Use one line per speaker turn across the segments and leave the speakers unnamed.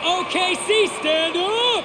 OKC, stand up!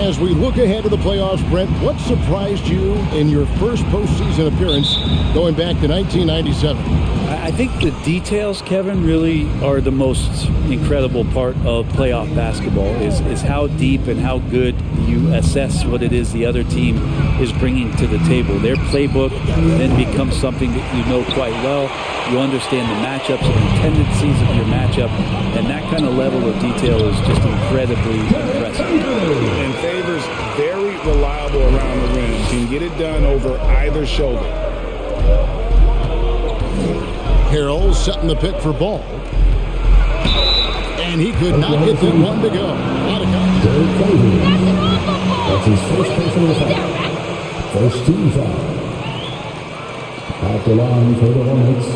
As we look ahead to the playoffs, Brent, what surprised you in your first postseason appearance going back to 1997?
I think the details, Kevin, really are the most incredible part of playoff basketball is how deep and how good you assess what it is the other team is bringing to the table. Their playbook then becomes something that you know quite well. You understand the matchups and the tendencies of your matchup, and that kind of level of detail is just incredibly impressive.
And Favors very reliable around the rim. Can get it done over either shoulder.
Harrell setting the pick for Ball. And he could not get that one to go. Out of contact.
That's his first personal foul. First team foul. At the line for the Hornets,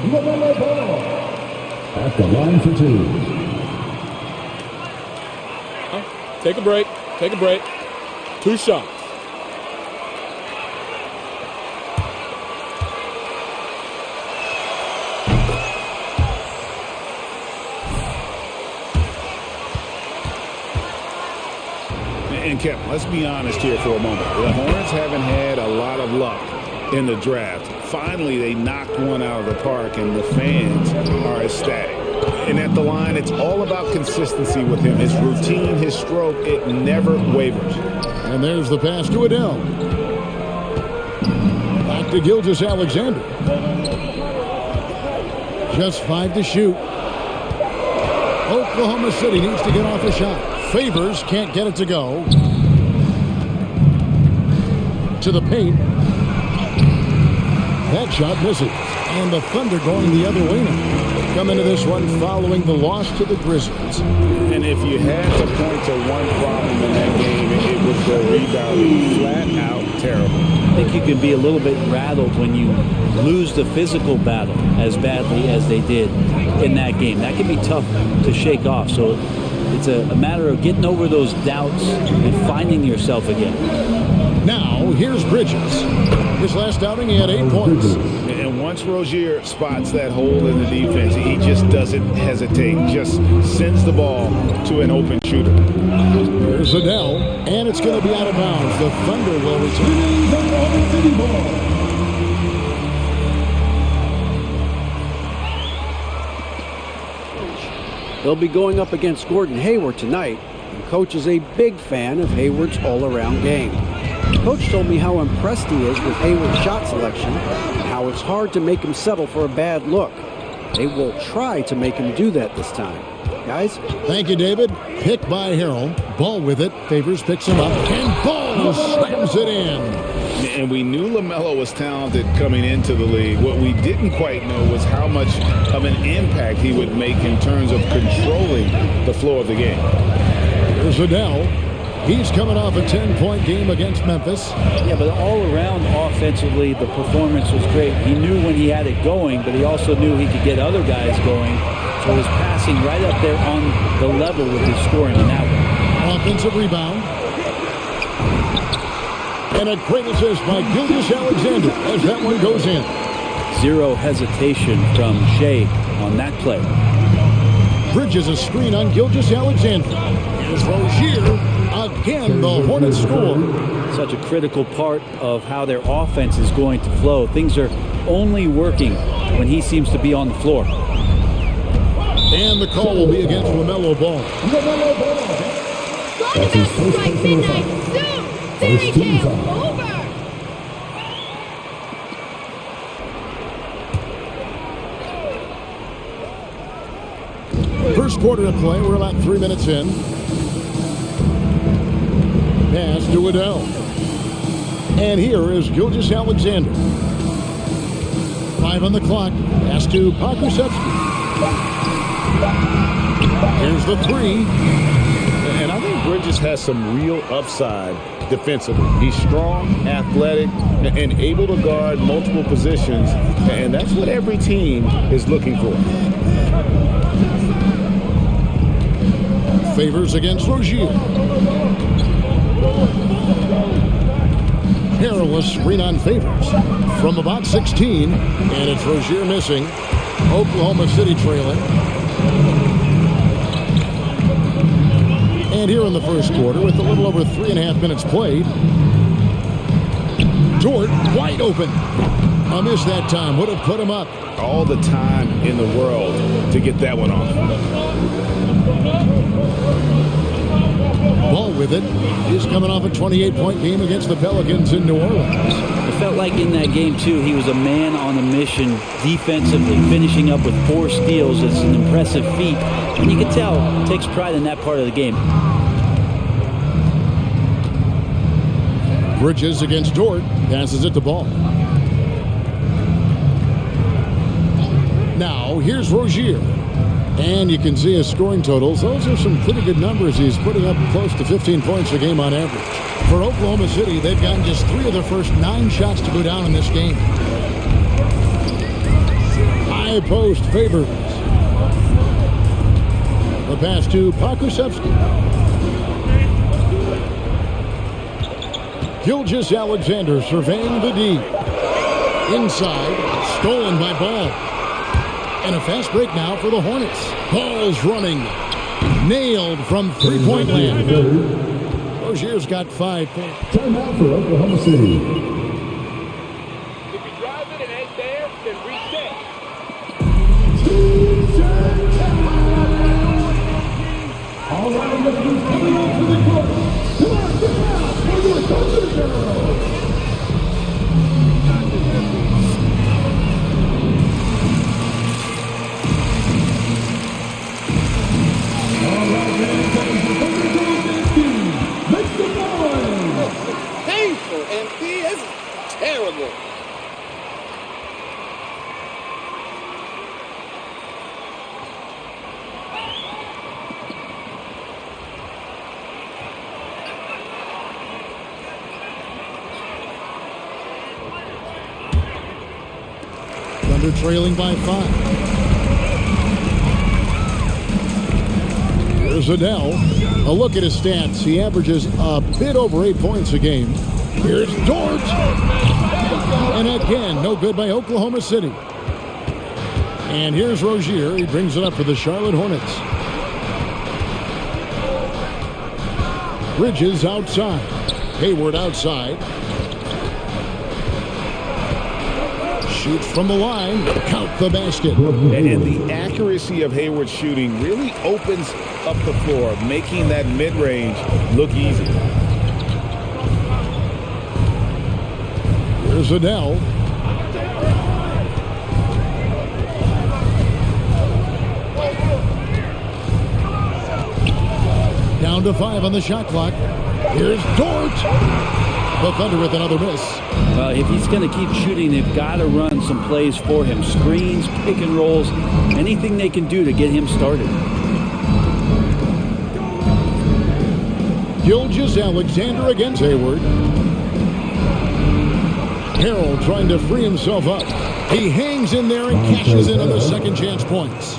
LaMelo Ball. At the line for two.
Take a break. Take a break. 2 shots.
And Kevin, let's be honest here for a moment. The Hornets haven't had a lot of luck in the draft. Finally, they knocked one out of the park, and the fans are ecstatic. And at the line, it's all about consistency with him. His routine, his stroke, it never wavers.
And there's the pass to Adele. Back to Gilgeous-Alexander. Just 5 to shoot. Oklahoma City needs to get off a shot. Favors can't get it to go. To the paint. That shot misses. And the Thunder going the other way now. Come into this one following the loss to the Grizzlies.
And if you had to point to one problem in that game, it was the rebounding. Flat out terrible.
I think you can be a little bit rattled when you lose the physical battle as badly as they did in that game. That can be tough to shake off. So it's a matter of getting over those doubts and finding yourself again.
Now, here's Bridges. His last outing, he had 8 points.
And once Rozier spots that hole in the defense, he just doesn't hesitate. Just sends the ball to an open shooter.
Here's Adele, and it's going to be out of bounds. The Thunder will return.
They'll be going up against Gordon Hayward tonight, and Coach is a big fan of Hayward's all-around game. Coach told me how impressed he is with Hayward's shot selection and how it's hard to make him settle for a bad look. They will try to make him do that this time. Guys?
Thank you, David. Pick by Harrell. Ball with it. Favors picks him up, and Ball slams it in.
And we knew LaMelo was talented coming into the league. What we didn't quite know was how much of an impact he would make in terms of controlling the flow of the game.
Here's Adele. He's coming off a 10-point game against Memphis.
Yeah, but all around offensively, the performance was great. He knew when he had it going, but he also knew he could get other guys going. So his passing right up there on the level with his scoring in that one.
Offensive rebound. And a great assist by Gilgeous-Alexander as that one goes in.
Zero hesitation from Shea on that play.
Bridges a screen on Gilgeous-Alexander. Here's Rozier. Again, the Hornets score.
Such a critical part of how their offense is going to flow. Things are only working when he seems to be on the floor.
And the call will be against LaMelo Ball.
LaMelo Ball. That's his first personal foul. First team foul.
First quarter of play. We're about 3 minutes in. to Adele. And here is Gilgeous Alexander. 5 on the clock. Pass to Pokusevski. Here's the 3.
And I think Bridges has some real upside defensively. He's strong, athletic, and able to guard multiple positions. And that's what every team is looking for.
Favors against Rozier. Perilous screen on Favors from about 16. And it's Rozier missing. Oklahoma City trailing. And here in the first quarter, with a little over 3.5 minutes played, Dort wide open. A miss that time. Would have put him up.
All the time in the world to get that one off.
Ball with it. He's coming off a 28-point game against the Pelicans in New Orleans.
It felt like in that game, too, he was a man on a mission defensively, finishing up with 4 steals. It's an impressive feat. And you can tell he takes pride in that part of the game.
Bridges against Dort. Passes it to Ball. Now, here's Rozier. And you can see his scoring totals. Those are some pretty good numbers. He's putting up close to 15 points a game on average. For Oklahoma City, they've gotten just 3 of their first 9 shots to go down in this game. High post Favors. The pass to Pokusevski. Gilgeous Alexander surveying the D. Inside, stolen by Ball. And a fast break now for the Hornets. Ball's running. Nailed from 3-point land. Rozier's got 5 points.
Timeout for Oklahoma City.
If you drive it and ain't there, then reset.
All right, look who's coming on to the court. Come on, get out for your Thunder Girls.
Painful, MP. This is terrible.
Thunder trailing by 5. Here's Adele. A look at his stats. He averages a bit over 8 points a game. Here's Dort. And again, no good by Oklahoma City. And here's Rozier. He brings it up for the Charlotte Hornets. Bridges outside. Hayward outside. Shoots from the line. Count the basket.
And the accuracy of Hayward's shooting really opens up the floor, making that mid-range look easy.
Here's Adele. Down to 5 on the shot clock. Here's Dort. The Thunder with another miss.
Well, if he's going to keep shooting, they've got to run some plays for him. Screens, pick and rolls, anything they can do to get him started.
Gilgeous Alexander against Hayward. Harrell trying to free himself up. He hangs in there and cashes in on the second chance points.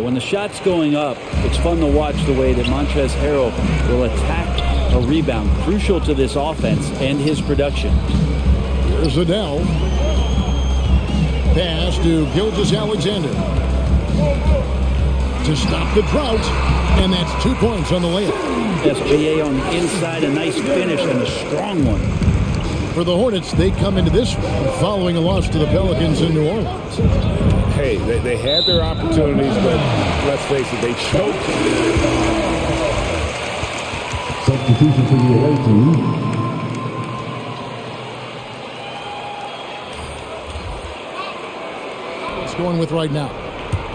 When the shot's going up, it's fun to watch the way that Montrezl Harrell will attack a rebound. Crucial to this offense and his production.
Here's Adele. Pass to Gilgeous Alexander. To stop the drought. And that's 2 points on the layup.
SGA on the inside, a nice finish and a strong one.
For the Hornets, they come into this one following a loss to the Pelicans in New Orleans.
Hey, they had their opportunities, but let's face it, they choked.
Substitution for the away team.
What's going with right now?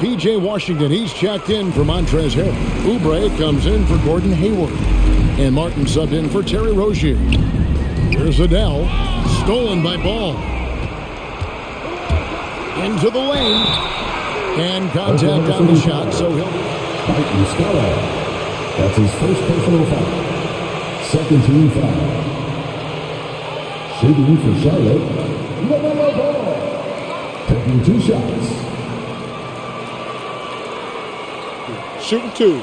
P.J. Washington, he's checked in for Montrezl Harrell. Oubre comes in for Gordon Hayward. And Martin subbed in for Terry Rozier. Here's Adele. Stolen by Ball. Into the lane. And contact on the shot, so he'll...
Mike Muscala. That's his first personal foul. Second team foul. Shooting for Charlotte. LaMelo Ball. Taking 2 shots.
Shooting 2.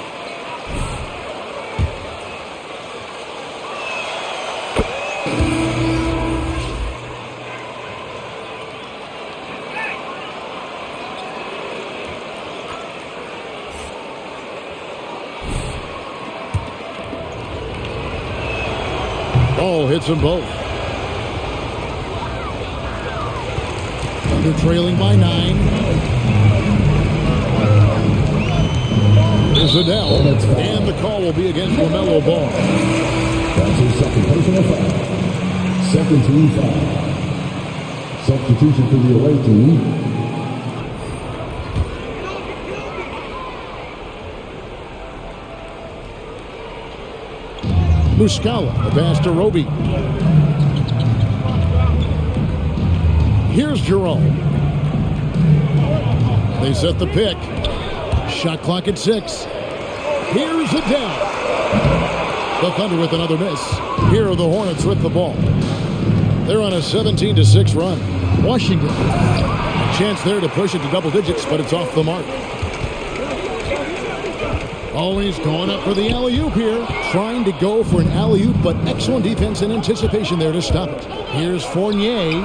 Ball hits them both. Thunder trailing by 9. Here's Adele. And the call will be against LaMelo Ball.
That's his second personal foul. Second team foul. Substitution for the away team.
Muscala, the pass to Roby. Here's Jerome. They set the pick. Shot clock at 6. Here's Adele. The Thunder with another miss. Here are the Hornets with the ball. They're on a 17-6 run. Washington. A chance there to push it to double digits, but it's off the mark. Always going up for the alley-oop here. Trying to go for an alley-oop, but excellent defense and anticipation there to stop it. Here's Fournier.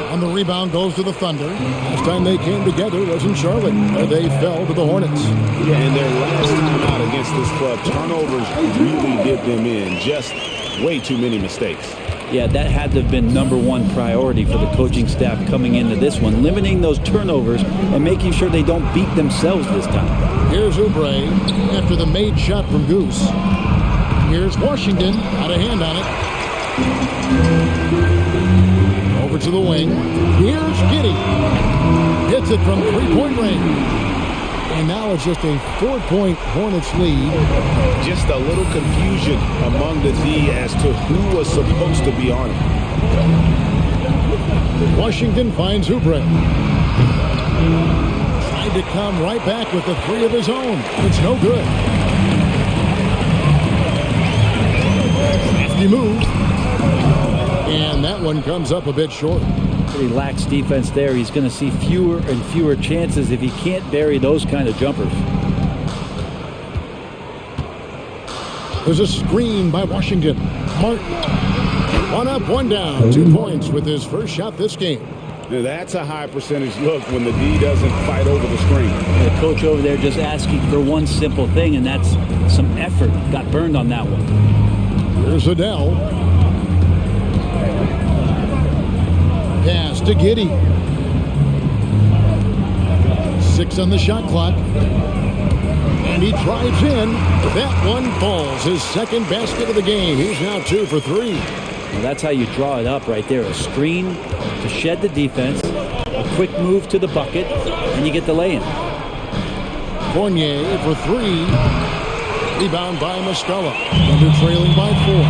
And the rebound goes to the Thunder. Last time they came together was in Charlotte, where they fell to the Hornets.
Yeah, and their last time out against this club, turnovers really did them in. Just way too many mistakes.
Yeah, that had to have been #1 priority for the coaching staff coming into this one, limiting those turnovers and making sure they don't beat themselves this time.
Here's Oubre after the made shot from Goose. Here's Washington, out of hand on it. Over to the wing. Here's Giddey. Hits it from 3-point range. And now it's just a 4-point Hornets lead.
Just a little confusion among the D as to who was supposed to be on it.
Washington finds Oubre. Tried to come right back with the 3 of his own. It's no good. Hefty move. And that one comes up a bit short.
Pretty lax defense there. He's going to see fewer and fewer chances if he can't bury those kind of jumpers.
There's a screen by Washington. Martin. 1 up, 1 down. 2 points with his first shot this game.
Now that's a high percentage look when the D doesn't fight over the screen.
The coach over there just asking for one simple thing, and that's some effort. Got burned on that one.
Here's Adele. Pass to Giddey. 6 on the shot clock. And he drives in. That one falls. His second basket of the game. He's now 2 for 3.
Well, that's how you draw it up right there. A screen to shed the defense, a quick move to the bucket, and you get the lay-in.
Fournier for 3. Rebound by Muscala. Under trailing by 4.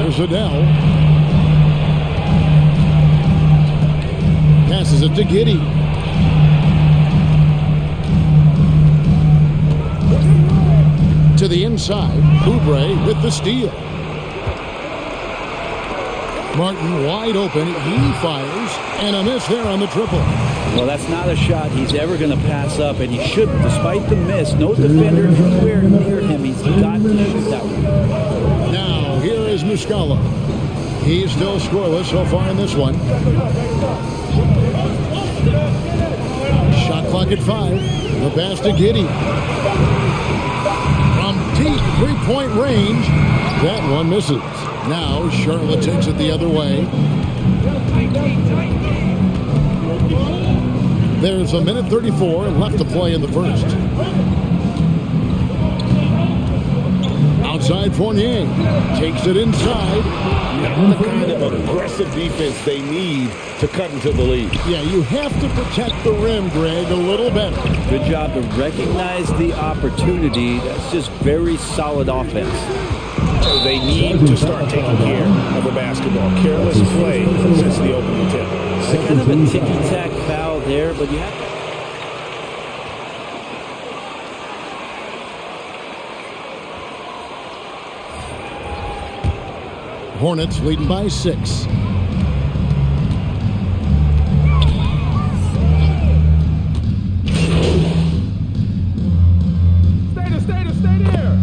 There's Adele. Passes it to Giddey. To the inside. Oubre with the steal. Martin wide open. He fires. And a miss there on the triple.
Well, that's not a shot he's ever going to pass up, and he shouldn't. Despite the miss, no defender anywhere near him. He's got to shoot that one.
Now, here is Muscala. He's still scoreless so far in this one. Shot clock at 5. The pass to Giddey. From deep 3-point range. That one misses. Now, Charlotte takes it the other way. There's a minute 34 left to play in the first. outside Fournier. Takes it inside.
Not the kind of aggressive defense they need to cut into the lead.
Yeah, you have to protect the rim, Greg, a little better.
Good job to recognize the opportunity. That's just very solid offense.
They need to start taking care of the basketball. Careless play since the opening tip.
Kind of a ticky-tack foul there, but you have to.
Hornets leading by 6.
Stay there.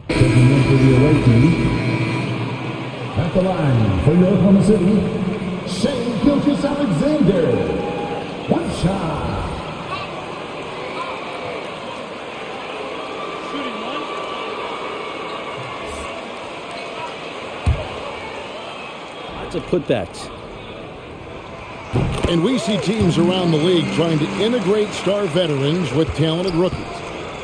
Taking into the away team. At the line for your Oklahoma City, Shea Gilgeous-Alexander. One shot.
Lots of putbacks.
And we see teams around the league trying to integrate star veterans with talented rookies.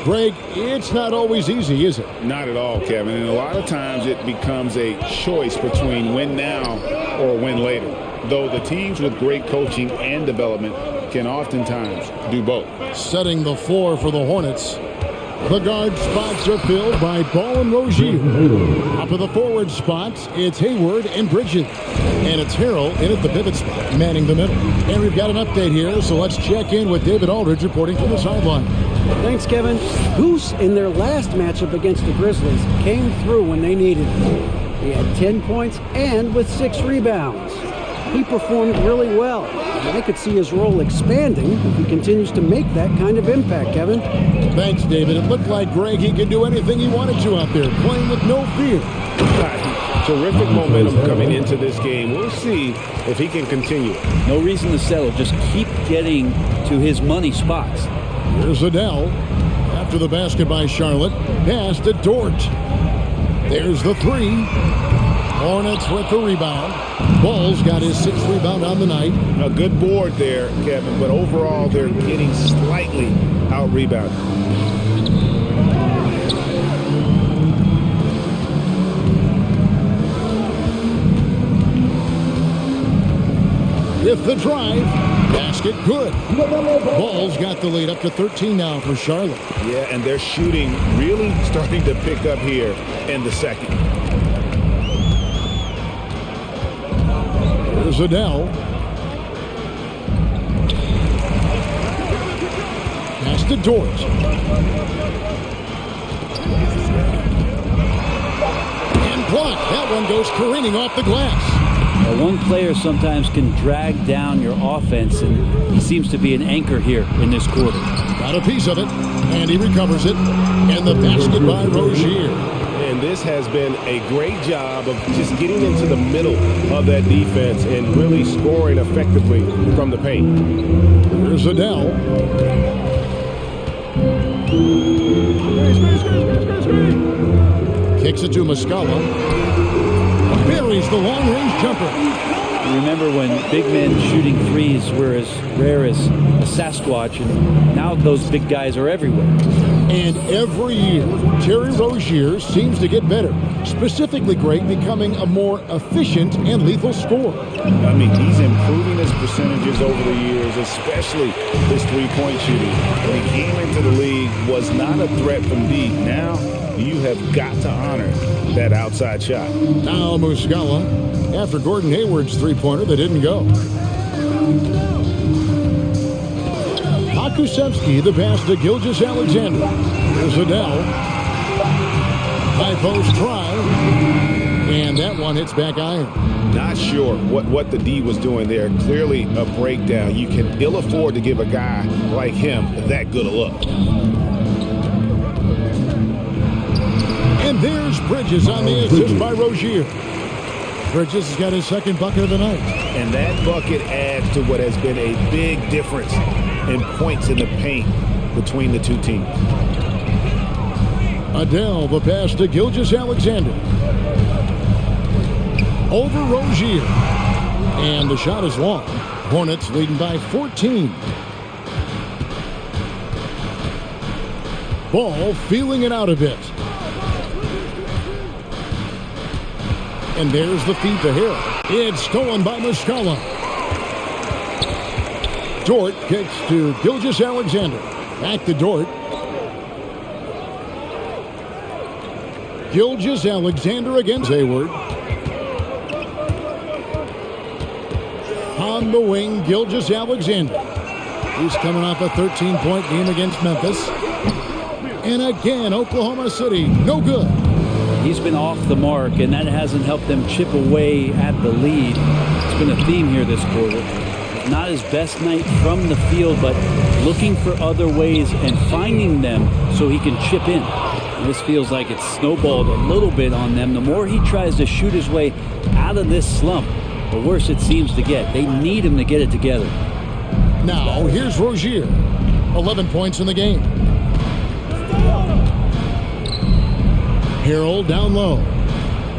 Greg, it's not always easy, is it?
Not at all, Kevin. And a lot of times it becomes a choice between win now or win later. Though the teams with great coaching and development can oftentimes do both.
Setting the floor for the Hornets. The guard spots are filled by Ball and Rozier. Up of the forward spots, it's Hayward and Bridges. And it's Harrell in at the pivot spot, manning the middle. And we've got an update here, so let's check in with David Aldridge reporting from the sideline.
Thanks, Kevin. Goose, in their last matchup against the Grizzlies, came through when they needed it. He had 10 points and with 6 rebounds. He performed really well, and I could see his role expanding if he continues to make that kind of impact, Kevin.
Thanks, David. It looked like Greg, he could do anything he wanted to out there, playing with no fear.
Terrific momentum coming into this game. We'll see if he can continue.
No reason to settle. Just keep getting to his money spots.
Here's Adele. After the basket by Charlotte. Pass to Dort. There's the 3. Hornets with the rebound. Ball's got his 6th rebound on the night.
A good board there, Kevin, but overall they're getting slightly out-rebounded.
With the drive, basket good. Ball's got the lead up to 13 now for Charlotte.
Yeah, and their shooting really starting to pick up here in the second.
There's Adele. Pass to Dort. And blocked. That one goes careening off the glass.
One player sometimes can drag down your offense, and he seems to be an anchor here in this quarter.
Got a piece of it, and he recovers it. And the basket by Rozier.
And this has been a great job of just getting into the middle of that defense and really scoring effectively from the paint.
Here's Adele. Kicks it to Muscala. Buries the long-range jumper.
Remember when big men shooting threes were as rare as a Sasquatch, and now those big guys are everywhere.
And every year, Terry Rozier seems to get better. Specifically, Greg, becoming a more efficient and lethal scorer.
I mean, he's improving his percentages over the years, especially his three-point shooting. When he came into the league, was not a threat from deep. Now, you have got to honor that outside shot.
Now Muscala, after Gordon Hayward's three-pointer that didn't go. Hakusevsky, the pass to Gilgeous-Alexander. Here's Adele. High post try. And that one hits back iron.
Not sure what the D was doing there. Clearly a breakdown. You can ill afford to give a guy like him that good a look.
And there's Bridges on the assist by Rozier. Bridges has got his second bucket of the night.
And that bucket adds to what has been a big difference in points in the paint between the two teams.
Adele, the pass to Gilgeous-Alexander. over Rozier. And the shot is long. Hornets leading by 14. Ball feeling it out a bit. And there's the feed to Hill. It's stolen by Muscala. Dort kicks to Gilgeous-Alexander. Back to Dort. Gilgeous-Alexander against Hayward. On the wing, Gilgeous-Alexander. He's coming off a 13-point game against Memphis. And again, Oklahoma City, no good.
He's been off the mark, and that hasn't helped them chip away at the lead. It's been a theme here this quarter. Not his best night from the field, but looking for other ways and finding them so he can chip in. And this feels like it's snowballed a little bit on them. The more he tries to shoot his way out of this slump, the worse it seems to get. They need him to get it together.
Now, here's Rozier. 11 points in the game. Harrell down low.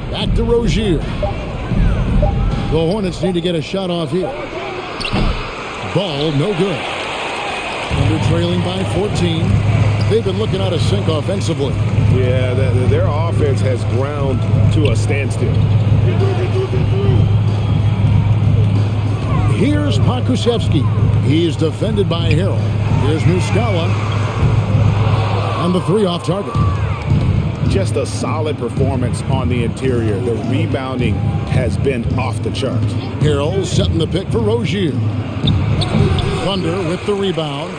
Back to Rozier. The Hornets need to get a shot off here. Ball, no good. Under trailing by 14. They've been looking out of sync offensively.
Yeah, their offense has ground to a standstill.
Here's Pokusevski. He's defended by Harrell. Here's Muscala. And the three off target.
Just a solid performance on the interior. The rebounding has been off the charts.
Harrell setting the pick for Rozier. Thunder with the rebound.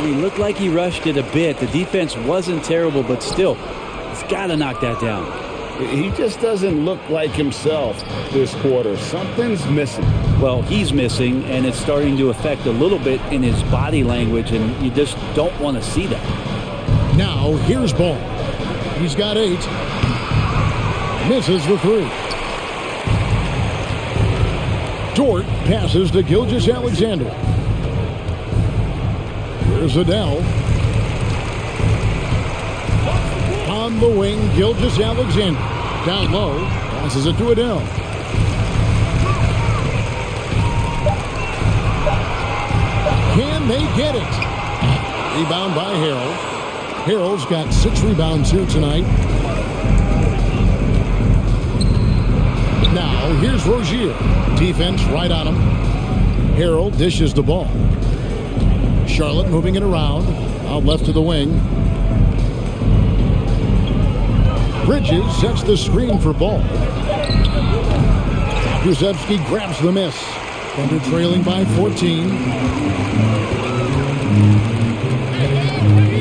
He looked like he rushed it a bit. The defense wasn't terrible, but still, he's got to knock that down.
He just doesn't look like himself this quarter. Something's missing.
Well, he's missing, and it's starting to affect a little bit in his body language, and you just don't want to see that.
Now, here's Ball. He's got 8. Misses the 3. Dort passes to Gilgeous-Alexander. Here's Adele. On the wing, Gilgeous-Alexander. Down low, passes it to Adele. Can they get it? Rebound by Harrell. Harrell's got 6 rebounds here tonight. Now, here's Rozier. Defense right on him. Harrell dishes the ball. Charlotte moving it around. Out left to the wing. Bridges sets the screen for Ball. Pokusevski grabs the miss. Thunder trailing by 14.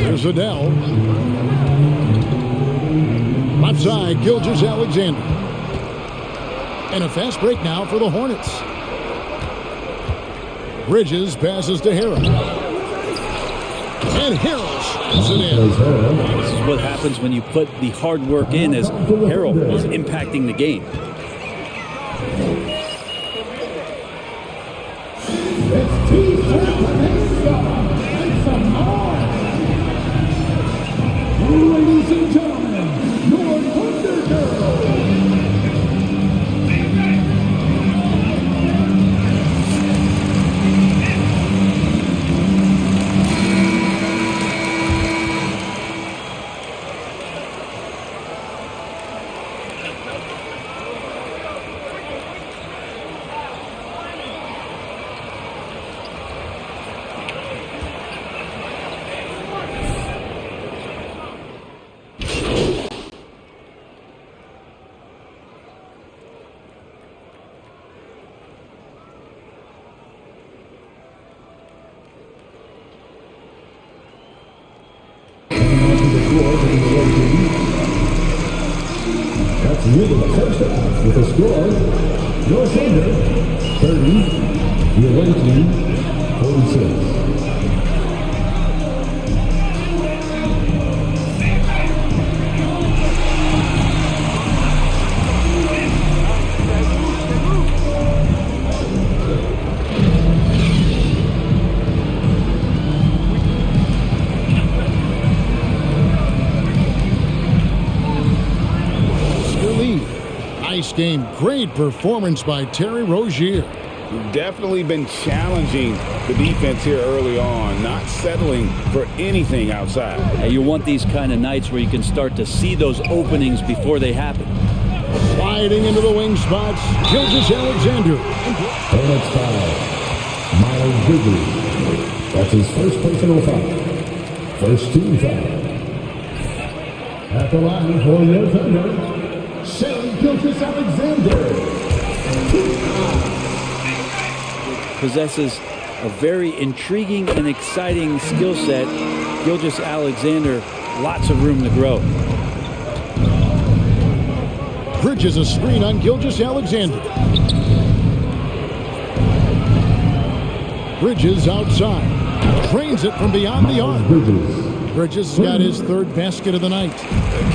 There's Adele. Left side, Gilgeous-Alexander. And a fast break now for the Hornets. Bridges passes to Harrell. And Harrell shoots it in.
This is what happens when you put the hard work in, as Harrell is impacting the game.
It's and some more. Ladies and gentlemen, your Thunder Girls. That's the end of the first half with a score. Your Thunder 30, your away team 46.
game. Great performance by Terry Rozier.
Definitely been challenging the defense here early on, not settling for anything outside.
And you want these kind of nights where you can start to see those openings before they happen.
Sliding into the wing spots, Gilgeous-Alexander.
Hornets foul. Miles Bridges. That's his first personal foul. First team foul. At the line for your thunder, Shea Gilgeous-Alexander.
Possesses a very intriguing and exciting skill set. Gilgeous-Alexander, lots of room to grow.
Bridges a screen on Gilgeous-Alexander. Bridges outside. Trains it from beyond the arc. Bridges got his third basket of the night.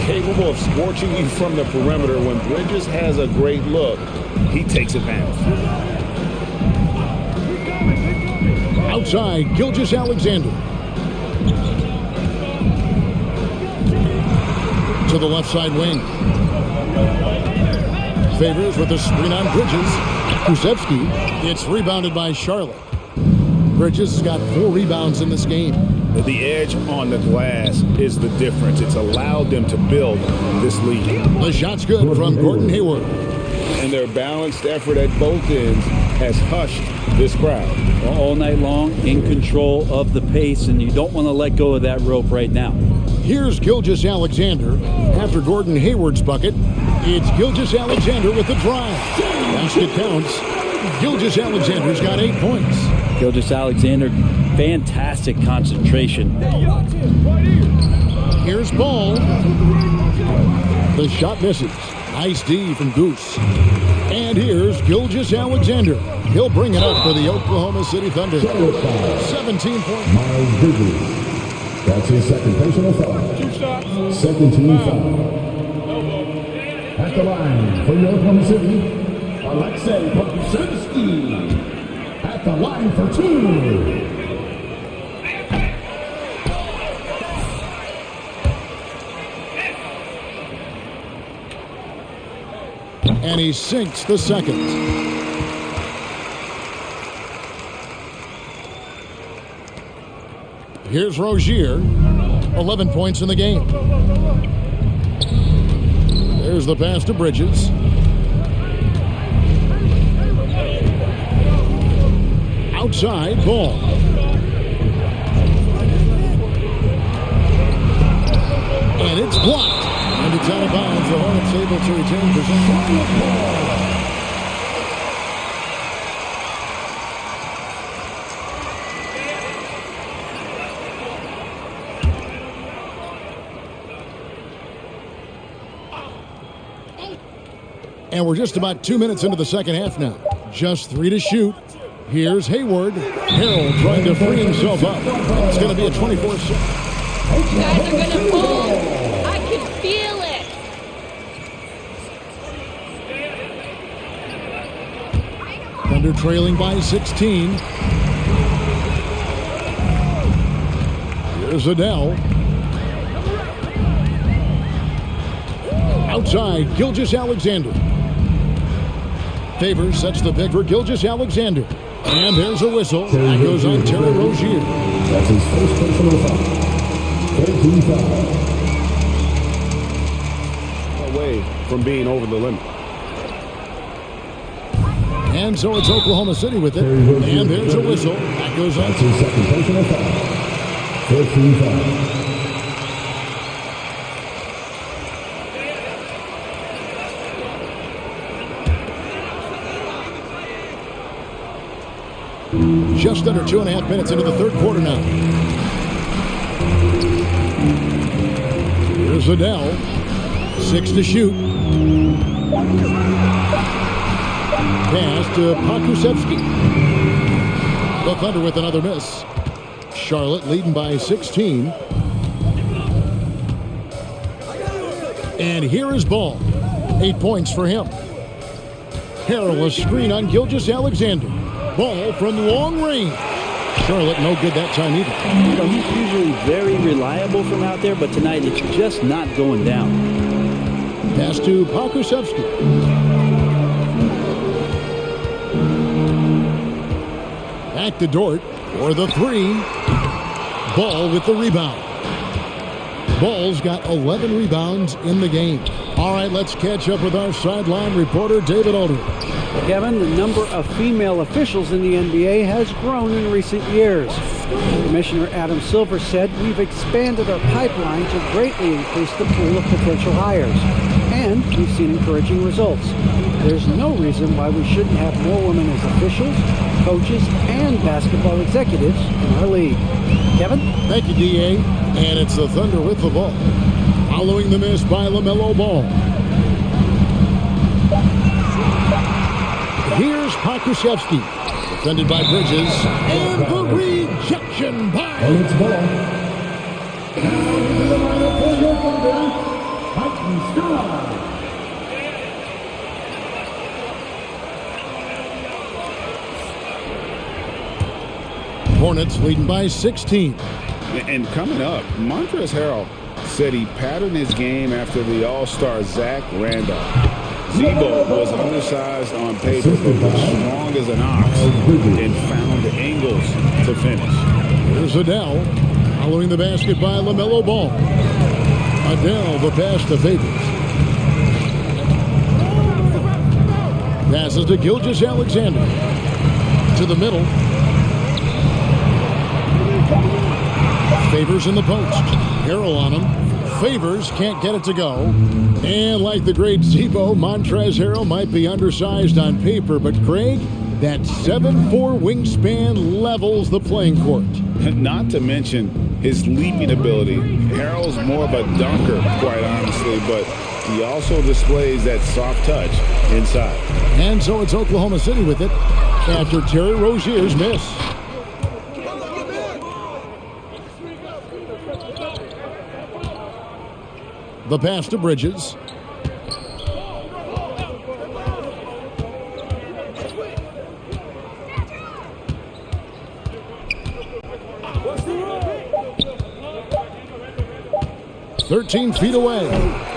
Capable of scorching you from the perimeter. When Bridges has a great look, he takes advantage.
Outside, Gilgeous-Alexander. To the left side wing. Favors with a screen on Bridges. Kusevsky. It's rebounded by Charlotte. Bridges has got 4 rebounds in this game.
The edge on the glass is the difference. It's allowed them to build this lead.
The shot's good from Gordon Hayward.
And their balanced effort at both ends has hushed this crowd.
All night long, in control of the pace, and you don't want to let go of that rope right now.
Here's Gilgeous-Alexander. After Gordon Hayward's bucket, it's Gilgeous-Alexander with the drive. Basket counts. Gilgeous-Alexander's got 8 points.
Gilgeous-Alexander, fantastic concentration.
Here's Ball. The shot misses. Nice D from Goose. And here's Gilgeous-Alexander. He'll bring it up for the Oklahoma City Thunder. 17 points.
Miles Bridges. That's his second personal foul. Second team foul. At the line for Oklahoma City, Alexei Pokusevsky. At the line for 2.
And he sinks the second. Here's Rozier. 11 points in the game. There's the pass to Bridges. Outside, Ball. And it's blocked. And it's out of bounds. The Hornets able to retain possession. And we're just about 2 minutes into the second half now. Just 3 to shoot. Here's Hayward. Harrell trying to free himself up. It's going to be a 24-7.
You guys are going to fall. I can feel it.
Thunder trailing by 16. Here's Adele. Outside, Gilgeous-Alexander. Favors sets the pick for Gilgeous-Alexander. And there's a whistle. That goes on Terry Rozier.
That's his first personal foul. 13 foul.
Away from being over the limit.
And so it's Oklahoma City with it. And there's a whistle. That goes on.
That's his second personal foul. 14 foul.
Just under 2.5 minutes into the third quarter now. Here's Adele. 6 to shoot. Pass to Pokusevsky. The Thunder with another miss. Charlotte leading by 16. And here is Ball. 8 points for him. Harrell a screen on Gilgeous-Alexander. Ball from long range. Charlotte no good that time either.
You know, he's usually very reliable from out there, but tonight it's just not going down.
Pass to Pokusevsky. Back to Dort for the three. Ball with the rebound. Ball's got 11 rebounds in the game. All right, let's catch up with our sideline reporter, David Aldridge.
Kevin, the number of female officials in the NBA has grown in recent years. Commissioner Adam Silver said, "We've expanded our pipeline to greatly increase the pool of potential hires, and we've seen encouraging results. There's no reason why we shouldn't have more women as officials, coaches, and basketball executives in our league." Kevin?
Thank you, D.A. And it's the Thunder with the ball. Following the miss by LaMelo Ball. Here's Pokusevski. Defended by Bridges. And the rejection by...
And it's ball. Now into the lineup for your Thunder, Pokusevski.
Hornets leading by 16.
And coming up, Montrezl Harrell said he patterned his game after the All-Star Zach Randolph. Zebo was undersized on paper, but was strong as an ox and found angles to finish.
Here's Adele, following the basket by LaMelo Ball. Adele, the pass to Favors. Passes to Gilgeous-Alexander. To the middle. Favors in the post. Harrell on him. Favors can't get it to go. And like the great Zebo, Montrezl Harrell might be undersized on paper, but Craig, that 7'4" wingspan levels the playing court.
Not to mention his leaping ability. Harrell's more of a dunker, quite honestly, but he also displays that soft touch inside.
And so it's Oklahoma City with it after Terry Rozier's miss. The pass to Bridges. "13 feet away."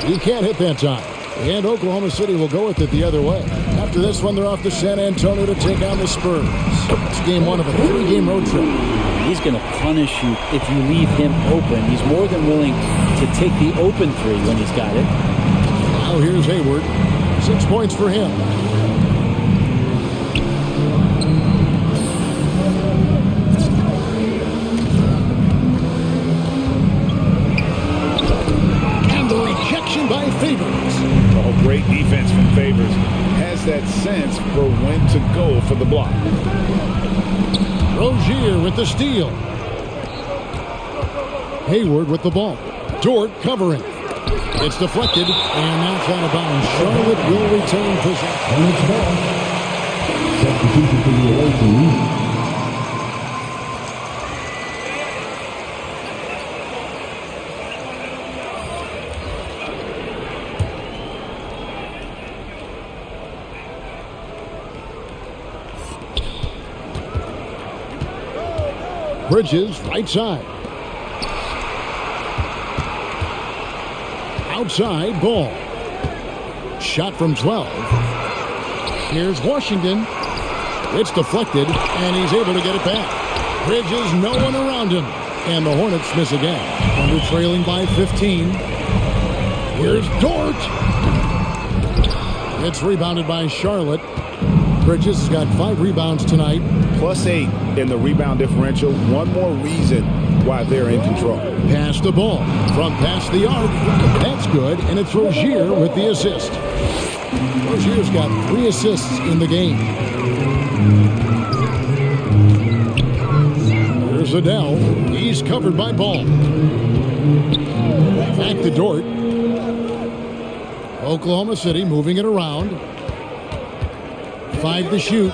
He can't hit that time. And Oklahoma City will go with it the other way. After this one, they're off to San Antonio to take on the Spurs. It's game one of a 3-game road trip.
He's going to punish you if you leave him open. He's more than willing to take the open three when he's got it.
Now here's Hayward. 6 points for him. And the rejection by Favors.
Oh, great defense from Favors. Has that sense for when to go for the block.
Rozier with the steal. Hayward with the ball. Dort covering. It's deflected, and that's out of bounds. Charlotte will retain possession.
And it's ball. Substitution for the away team.
Bridges, right side. Outside, Ball. Shot from 12. Here's Washington. It's deflected, and he's able to get it back. Bridges, no one around him. And the Hornets miss again. Under trailing by 15. Here's Dort. It's rebounded by Charlotte. Bridges has got 5 rebounds tonight.
+8 in the rebound differential. One more reason why they're in control.
Pass the ball from past the arc. That's good, and it's Rozier with the assist. Rozier's got 3 assists in the game. Here's Adele. He's covered by Ball. Back to Dort. Oklahoma City moving it around. 5 to shoot.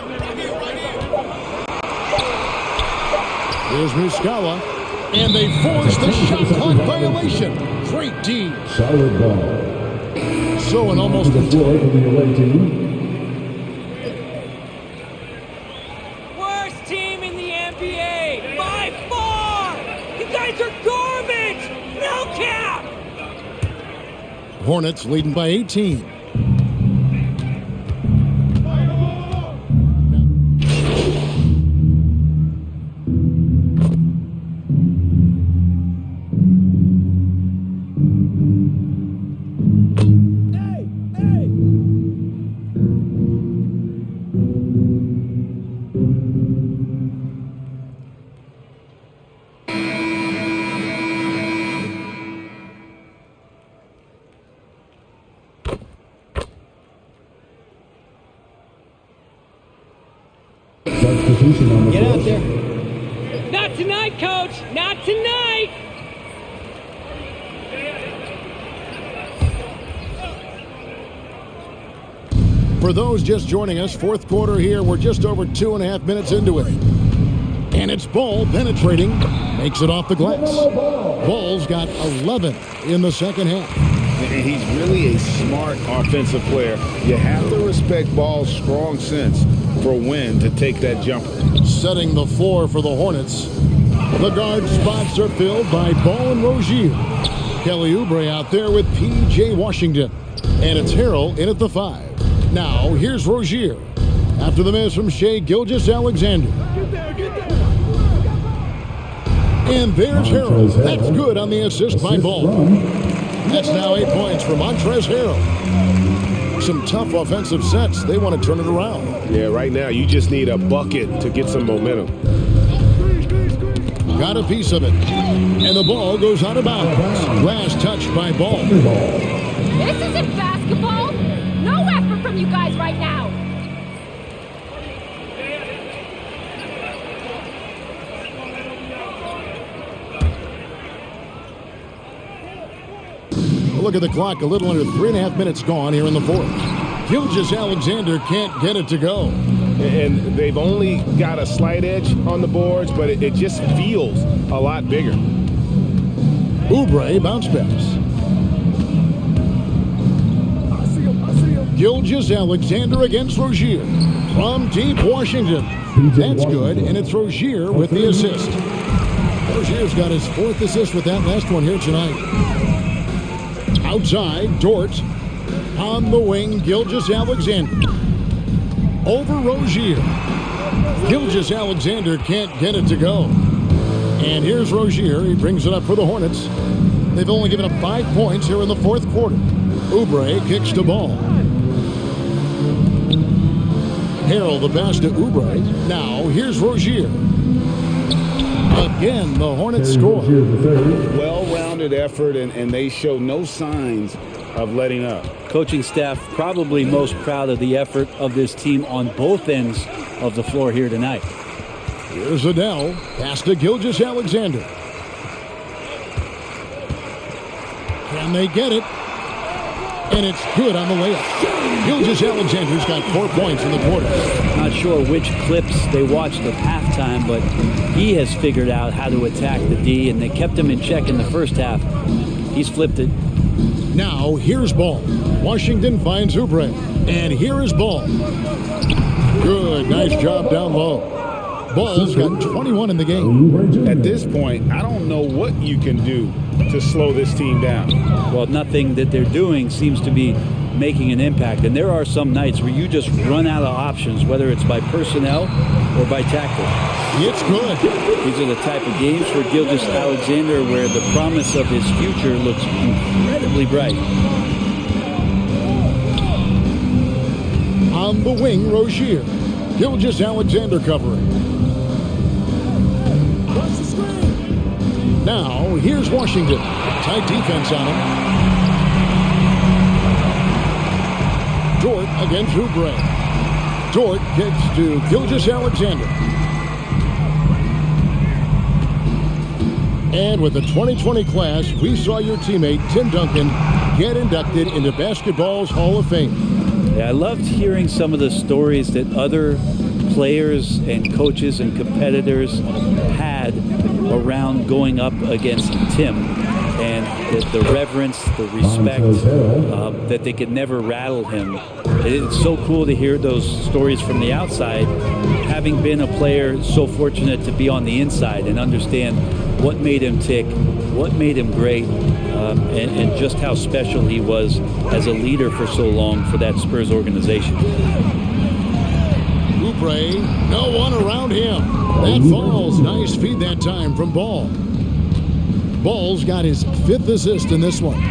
Here's Muscala. And they force the shot clock violation. Great D.
Solid ball.
So an almost
To the floor for the away team.
Worst team in the NBA by far. You guys are garbage. No cap.
Hornets leading by 18.
Substitution on the
Get out
floor.
there. Not tonight, Coach. Not tonight.
For those just joining us, fourth quarter here. We're just over 2.5 minutes into it. And it's Ball penetrating. Makes it off the glass. Ball's got 11 in the second half.
And he's really a smart offensive player. You have to respect Ball's strong sense for when to take that jumper.
Setting the floor for the Hornets. The guard spots are filled by Ball and Rozier. Kelly Oubre out there with P.J. Washington. And it's Harrell in at the 5. Now, here's Rozier. After the miss from Shai Gilgeous-Alexander. And there's Harrell. That's good on the assist by Ball. That's now 8 points for Montrezl Harrell. Some tough offensive sets. They want to turn it around.
Yeah, right now you just need a bucket to get some momentum.
Got a piece of it. And the ball goes out of bounds. Last touch by Ball.
This isn't basketball. No effort from you guys right now.
Look at the clock. A little under 3.5 minutes gone here in the fourth. Gilgeous-Alexander can't get it to go.
And they've only got a slight edge on the boards, but it just feels a lot bigger.
Oubre bounce pass. Gilgeous-Alexander against Rozier. From deep Washington. That's good, and it's Rozier with the assist. Rozier's got his 4th assist with that last one here tonight. Outside, Dort. On the wing, Gilgeous-Alexander. Over Rozier. Gilgeous-Alexander can't get it to go. And here's Rozier. He brings it up for the Hornets. They've only given up 5 points here in the fourth quarter. Oubre kicks the ball. Harrell the pass to Oubre. Now here's Rozier. Again, the Hornets score.
Well-rounded effort, and they show no signs of letting up.
Coaching staff probably most proud of the effort of this team on both ends of the floor here tonight.
Here's Adele. Pass to Gilgeous-Alexander. Can they get it? And it's good on the layup. Gilgeous-Alexander's got 4 points in the quarter.
Not sure which clips they watched at halftime, but he has figured out how to attack the D, and they kept him in check in the first half. He's flipped it.
Now, here's Ball. Washington finds Oubre. And here is Ball. Good. Nice job down low. Ball's got 21 in the game.
At this point, I don't know what you can do to slow this team down.
Well, nothing that they're doing seems to be making an impact. And there are some nights where you just run out of options, whether it's by personnel or by tactics.
It's good.
These are the type of games for Gilgeous-Alexander where the promise of his future looks incredibly bright.
On the wing, Rozier. Gilgeous-Alexander covering. Now, here's Washington. Tight defense on him. Dort against Oubre. Dort gets to Gilgeous-Alexander. And with the 2020 class, we saw your teammate, Tim Duncan, get inducted into basketball's Hall of Fame.
Yeah, I loved hearing some of the stories that other players and coaches and competitors had around going up against Tim, and the reverence, the respect, that they could never rattle him. It's so cool to hear those stories from the outside, having been a player so fortunate to be on the inside and understand what made him tick, what made him great, and just how special he was as a leader for so long for that Spurs organization.
Oubre, no one around him. That falls. Nice feed that time from Ball. Ball's got his 5th assist in this one.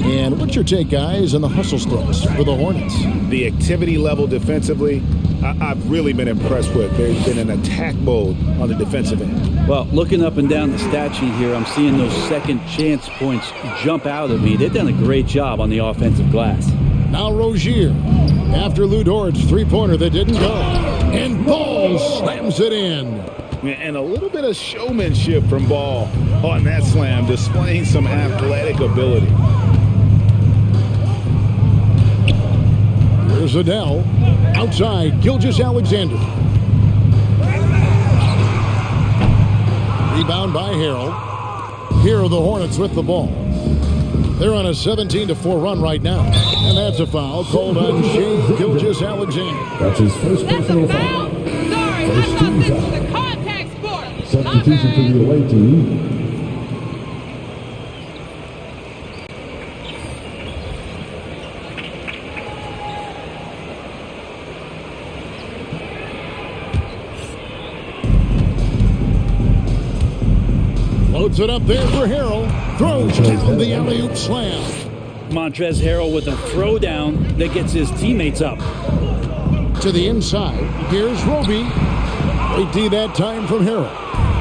And what's your take, guys, on the hustle stats for the Hornets?
The activity level defensively, I've really been impressed with. There's been an attack mode on the defensive end.
Well, looking up and down the stat sheet here, I'm seeing those second chance points jump out at me. They've done a great job on the offensive glass.
Now Rozier. After Lou Dort's three-pointer that didn't go. And Ball slams it in.
And a little bit of showmanship from Ball on that slam, displaying some athletic ability.
Here's Adele. Outside, Gilgeous-Alexander. Rebound by Harrell. Here are the Hornets with the ball. They're on a 17-4 run right now. And that's a foul called on Shea Gilgeous-Alexander.
That's his first
That's
personal
a
foul.
foul? Sorry,
First
I thought
team
this
foul.
was a contact sport.
Substitution for the away team.
Loads it up there for Harrell. Throws down the alley-oop slam.
Montrezl Harrell with a throwdown that gets his teammates up.
To the inside. Here's Roby. Great D that time from Harrell.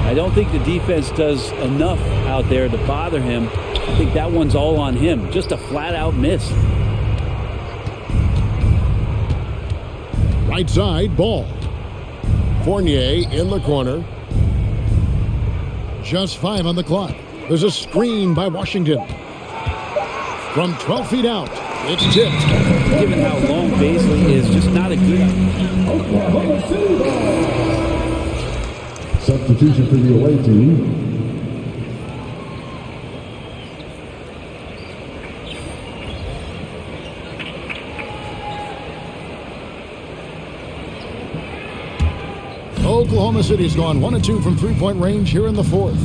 I don't think the defense does enough out there to bother him. I think that one's all on him. Just a flat-out miss.
Right side, Ball. Fournier in the corner. Just 5 on the clock. There's a screen by Washington. From 12 feet out, it's tipped.
Given how long Baisley is, just not a good.
Oklahoma City ball. Substitution for the away team.
Oklahoma City's gone 1 of 2 from three-point range here in the fourth.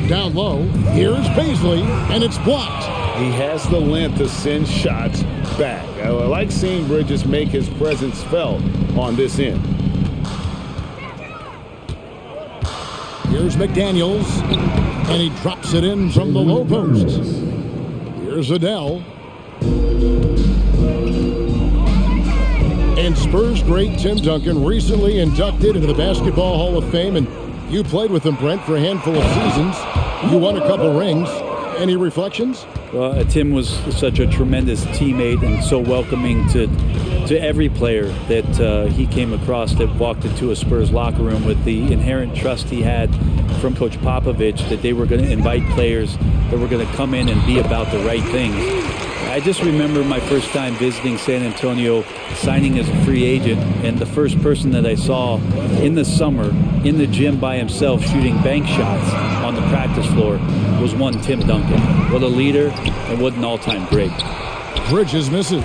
Down low, here's Baisley, and it's blocked.
He has the length to send shots back. I like seeing Bridges make his presence felt on this end.
Here's McDaniels, and he drops it in from the low post. Here's Adele. And Spurs great Tim Duncan recently inducted into the Basketball Hall of Fame, and you played with him, Brent, for a handful of seasons. You won a couple rings. Any reflections?
Well, Tim was such a tremendous teammate and so welcoming to every player that he came across that walked into a Spurs locker room, with the inherent trust he had from Coach Popovich that they were going to invite players that were going to come in and be about the right things. I just remember my first time visiting San Antonio, signing as a free agent, and the first person that I saw in the summer in the gym by himself shooting bank shots on the practice floor was one Tim Duncan. What a leader and what an all-time great.
Bridges misses.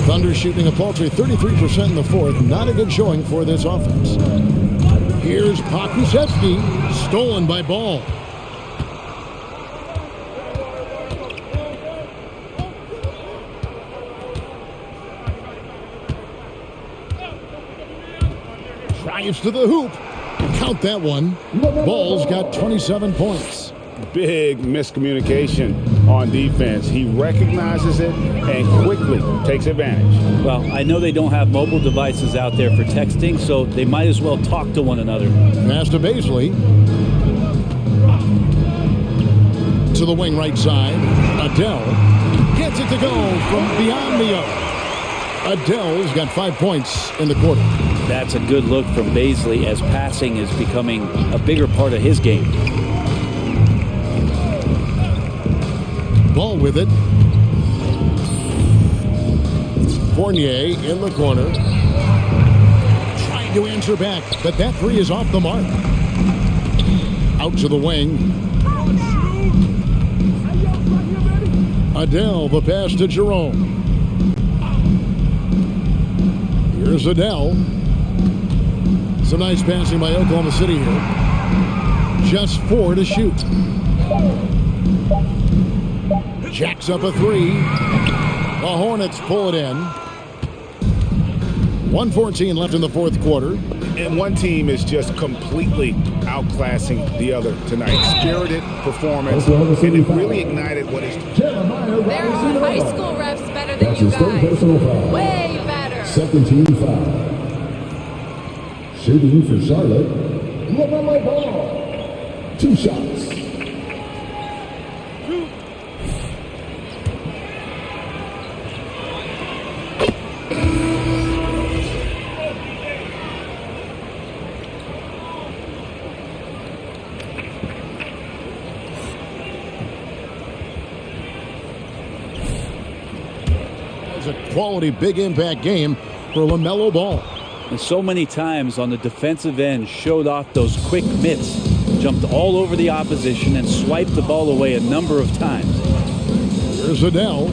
Thunder shooting a paltry 33% in the fourth. Not a good showing for this offense. Here's Pokusevski, stolen by Ball. Drives to the hoop. Count that one. Ball's got 27 points.
Big miscommunication on defense. He recognizes it and quickly takes advantage.
Well, I know they don't have mobile devices out there for texting, so they might as well talk to one another.
Pass to Baisley. To the wing right side. Adele gets it to go from beyond the arc. Adele's got 5 points in the quarter.
That's a good look from Baisley as passing is becoming a bigger part of his game.
Ball with it. Fournier in the corner. Trying to answer back, but that three is off the mark. Out to the wing. Adele, the pass to Jerome. Here's Adele. Some nice passing by Oklahoma City here. Just 4 to shoot. Jacks up a three. The Hornets pull it in. 1:14 left in the fourth quarter.
And one team is just completely outclassing the other tonight. Spirited performance, and it really ignited what is...
There are high school refs better than
That's
you
his third
guys.
personal foul.
Way better.
Second team foul. Shooting for Charlotte. LaMelo Ball. 2 shots.
quality big impact game for LaMelo Ball.
And so many times on the defensive end showed off those quick mitts, jumped all over the opposition and swiped the ball away a number of times.
Here's Adele.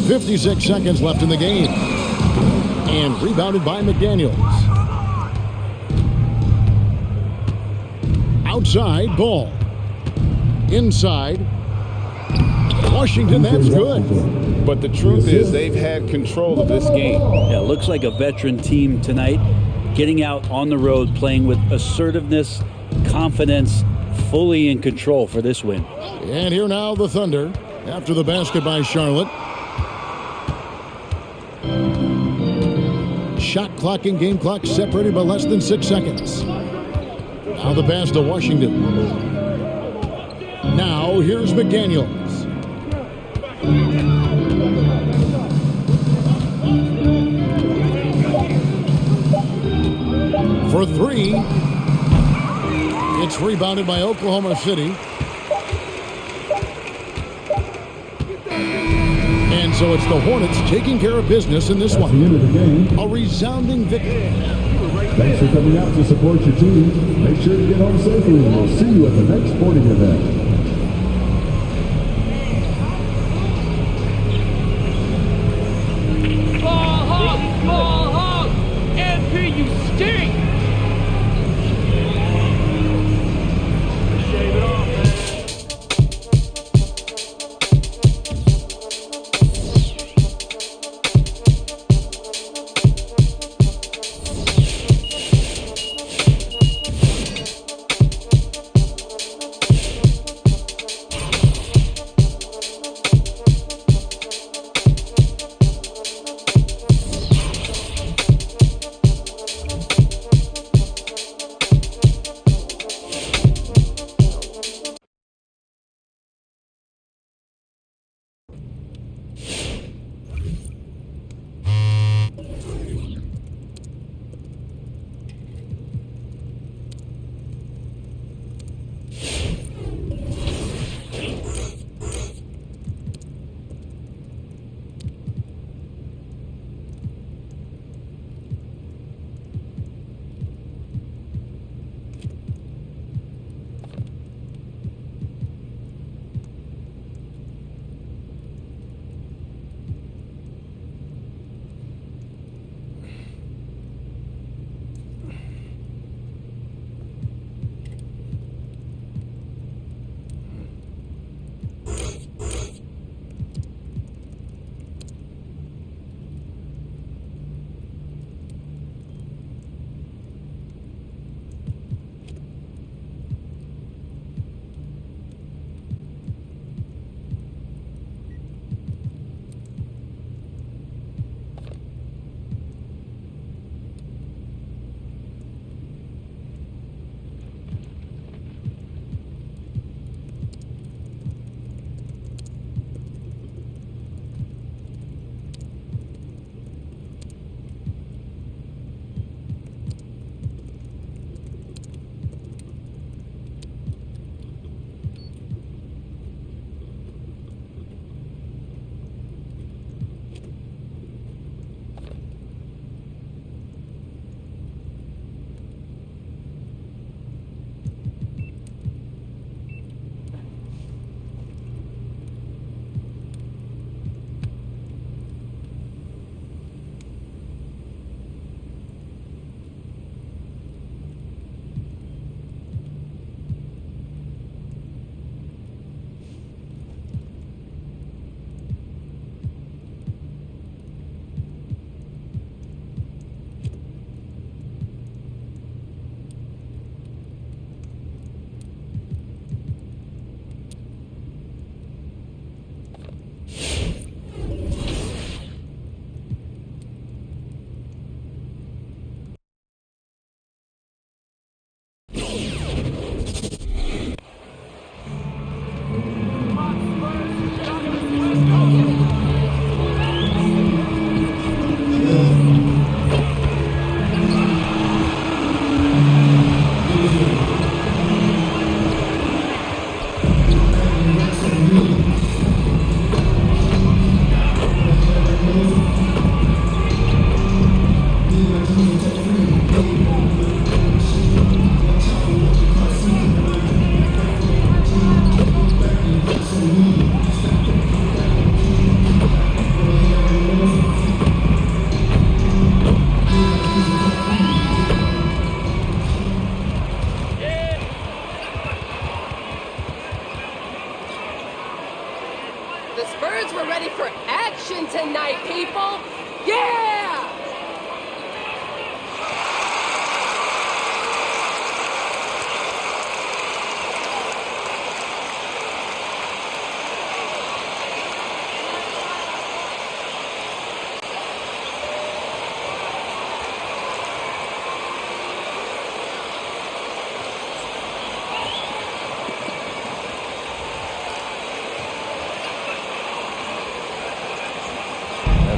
56 seconds left in the game. And rebounded by McDaniels. Outside, Ball. Inside. Washington, that's good.
But the truth is they've had control of this game.
Yeah, looks like a veteran team tonight, getting out on the road, playing with assertiveness, confidence, fully in control for this win.
And here now the Thunder after the basket by Charlotte. Shot clock and game clock separated by less than 6 seconds. Now the pass to Washington. Now here's McDaniels. For three. It's rebounded by Oklahoma City. And so it's the Hornets taking care of business in this
That's
one.
the end of the game.
A resounding victory.
Thanks for coming out to support your team. Make sure to get home safely, and we'll see you at the next sporting event.
Ball hog! MP, you stink! Shave it off, man. people! Yeah!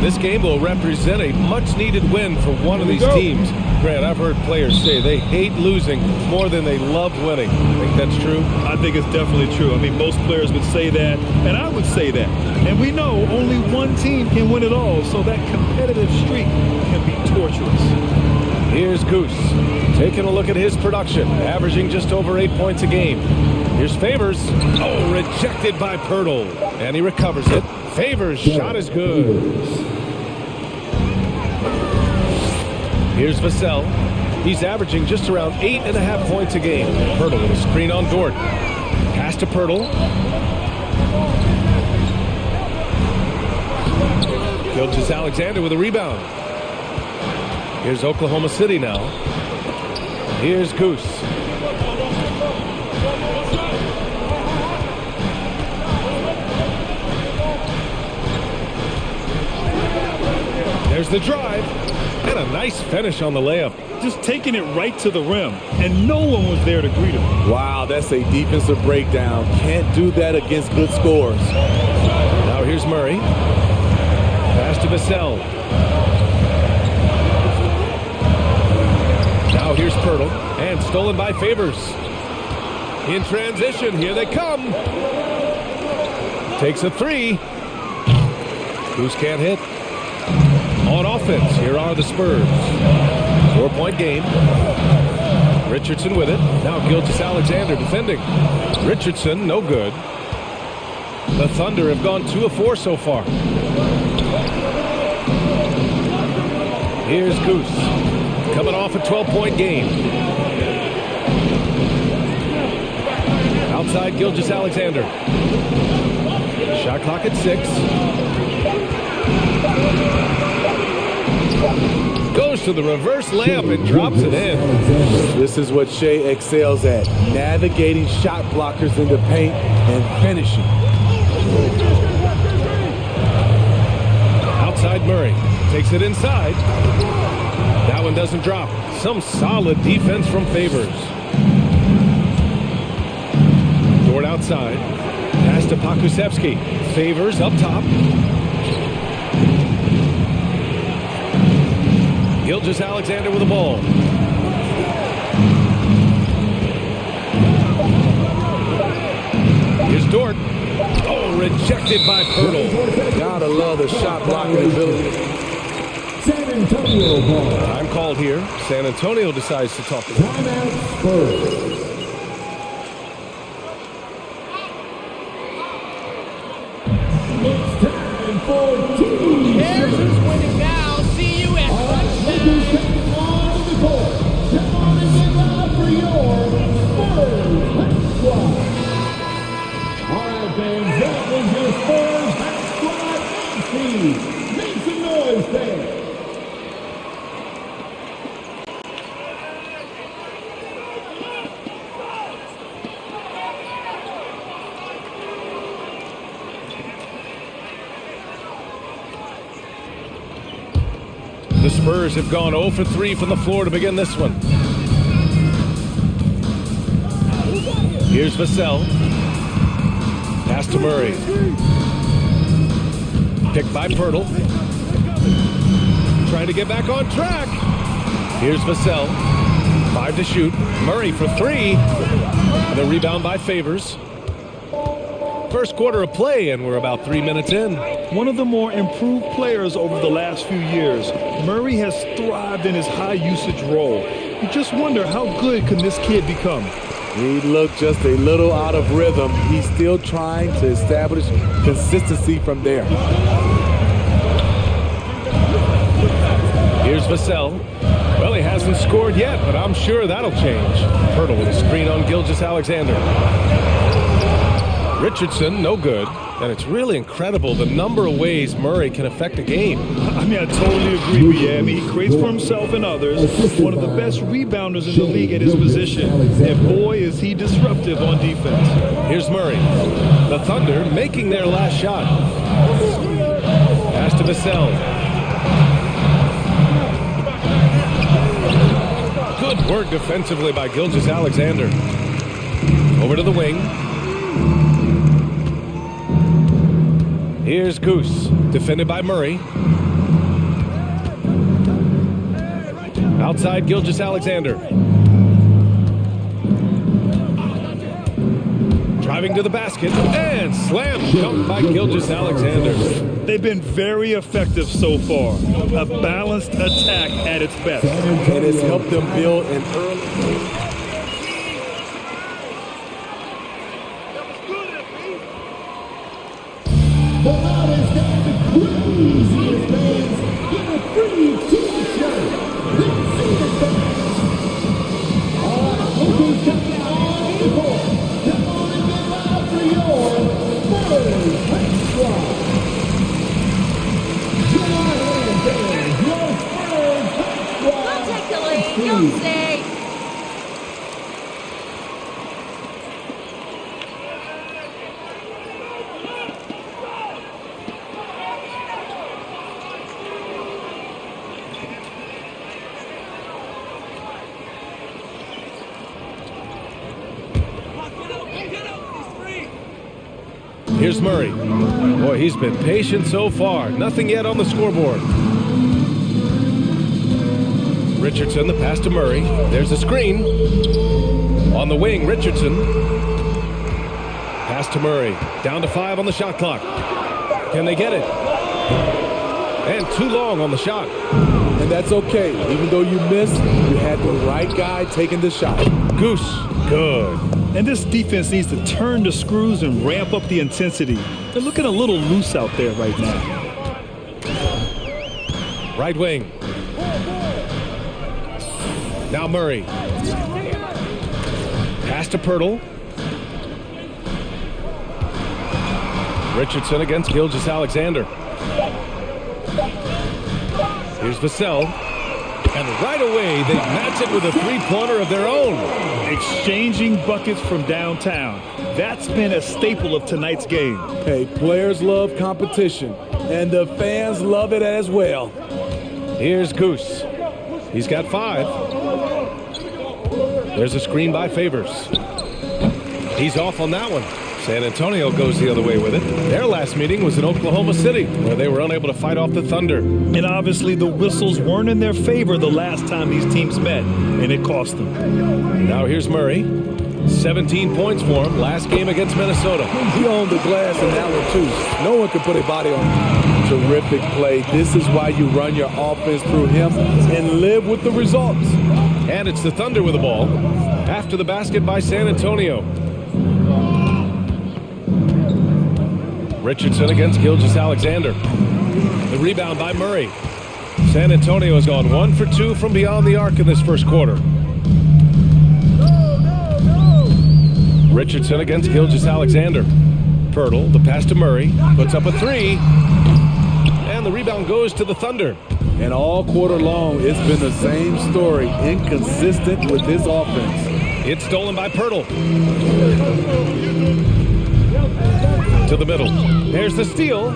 This game will represent a much-needed win for one of these teams. Grant, I've heard players say they hate losing more than they love winning. Think that's true?
I think it's definitely true. I mean, most players would say that, and I would say that. And we know only one team can win it all, so that competitive streak can be torturous.
Here's Goose, taking a look at his production, averaging just over 8 points a game. Here's Favors. Oh, rejected by Pirtle. And he recovers it. Favors' shot is good. Here's Vassell. He's averaging just around 8.5 points a game. Pirtle with a screen on Dort. Pass to Pirtle. Gilgeous-Alexander with a rebound. Here's Oklahoma City now. Here's Goose. There's the drive. And a nice finish on the layup.
Just taking it right to the rim, and no one was there to greet him.
Wow, that's a defensive breakdown. Can't do that against good scores.
Now here's Murray. Pass to Vassell. Now here's Pirtle. And stolen by Favors. In transition, here they come. Takes a three. Goose can't hit. On offense, here are the Spurs. 4-point game. Richardson with it. Now Gilgeous-Alexander defending. Richardson, no good. The Thunder have gone 2 of 4 so far. Here's Goose. Coming off a 12-point game. Outside Gilgeous-Alexander. Shot clock at 6. Goes to the reverse layup and drops it in.
This is what Shea excels at, navigating shot blockers in the paint and finishing.
Outside Murray. Takes it inside. That one doesn't drop. Some solid defense from Favors. Dort outside. Pass to Pokusevski. Favors up top. Gilgeous-Alexander with the ball. Here's Dort. Oh, rejected by Pirtle.
Gotta love the shot blocking ability.
San Antonio ball.
Time called here. San Antonio decides to talk about it.
Timeout Spurs. It's time for team.
Bears is winning now. See you at lunchtime.
On the court. Come on and get loud for your Spurs High Squad. All right, fans, that was your Spurs High Squad MC. Make some noise there.
The Spurs have gone 0 for 3 from the floor to begin this one. Here's Vassell. Pass to Murray. Picked by Pirtle. Trying to get back on track. Here's Vassell. 5 to shoot. Murray for 3. And a rebound by Favors. First quarter of play, and we're about 3 minutes in.
One of the more improved players over the last few years, Murray has thrived in his high-usage role. You just wonder, how good can this kid become?
He looked just a little out of rhythm. He's still trying to establish consistency from there.
Here's Vassell. Well, he hasn't scored yet, but I'm sure that'll change. Pirtle with a screen on Gilgeous-Alexander. Richardson, no good. And it's really incredible the number of ways Murray can affect a game.
I mean, I totally agree with you. I mean, he creates for himself and others. One of the best rebounders in the league at his position. And boy, is he disruptive on defense.
Here's Murray. The Thunder making their last shot. Pass to Vassell. Good work defensively by Gilgeous-Alexander. Over to the wing. Here's Goose, defended by Murray. Outside Gilgeous-Alexander. Driving to the basket and slam dunk by Gilgeous-Alexander.
They've been very effective so far. A balanced attack at its best.
And it's helped them build an early...
The loudest and the craziest fans get a free t-shirt. Let's see the fans. All right, look who's coming out on the court. Come on and get loud for your first high squad. Come on in, fans. Your first high squad.
We'll take the lead. You'll see.
Here's Murray. Boy, he's been patient so far. Nothing yet on the scoreboard. Richardson, the pass to Murray. There's a screen. On the wing, Richardson. Pass to Murray. Down to 5 on the shot clock. Can they get it? And too long on the shot.
And that's okay. Even though you missed, you had the right guy taking the shot.
Goose. Good.
And this defense needs to turn the screws and ramp up the intensity. They're looking a little loose out there right now.
Right wing. Now Murray. Pass to Pirtle. Richardson against Gilgeous-Alexander. Here's Vassell. And right away, they match it with a three-pointer of their own.
Exchanging buckets from downtown. That's been a staple of tonight's game.
Hey, players love competition, and the fans love it as well.
Here's Goose. He's got 5. There's a screen by Favors. He's off on that one. San Antonio goes the other way with it. Their last meeting was in Oklahoma City, where they were unable to fight off the Thunder.
And obviously the whistles weren't in their favor the last time these teams met, and it cost them.
Now here's Murray. 17 points for him last game against Minnesota.
He owned the glass in that one, too. No one could put a body on him. Terrific play. This is why you run your offense through him and live with the results.
And it's the Thunder with the ball. After the basket by San Antonio. Richardson against Gilgeous-Alexander. The rebound by Murray. San Antonio has gone 1 for 2 from beyond the arc in this first quarter. Richardson against Gilgeous-Alexander. Pirtle, the pass to Murray, puts up a 3. And the rebound goes to the Thunder.
And all quarter long, it's been the same story. Inconsistent with this offense.
It's stolen by Pirtle. To the middle. There's the steal.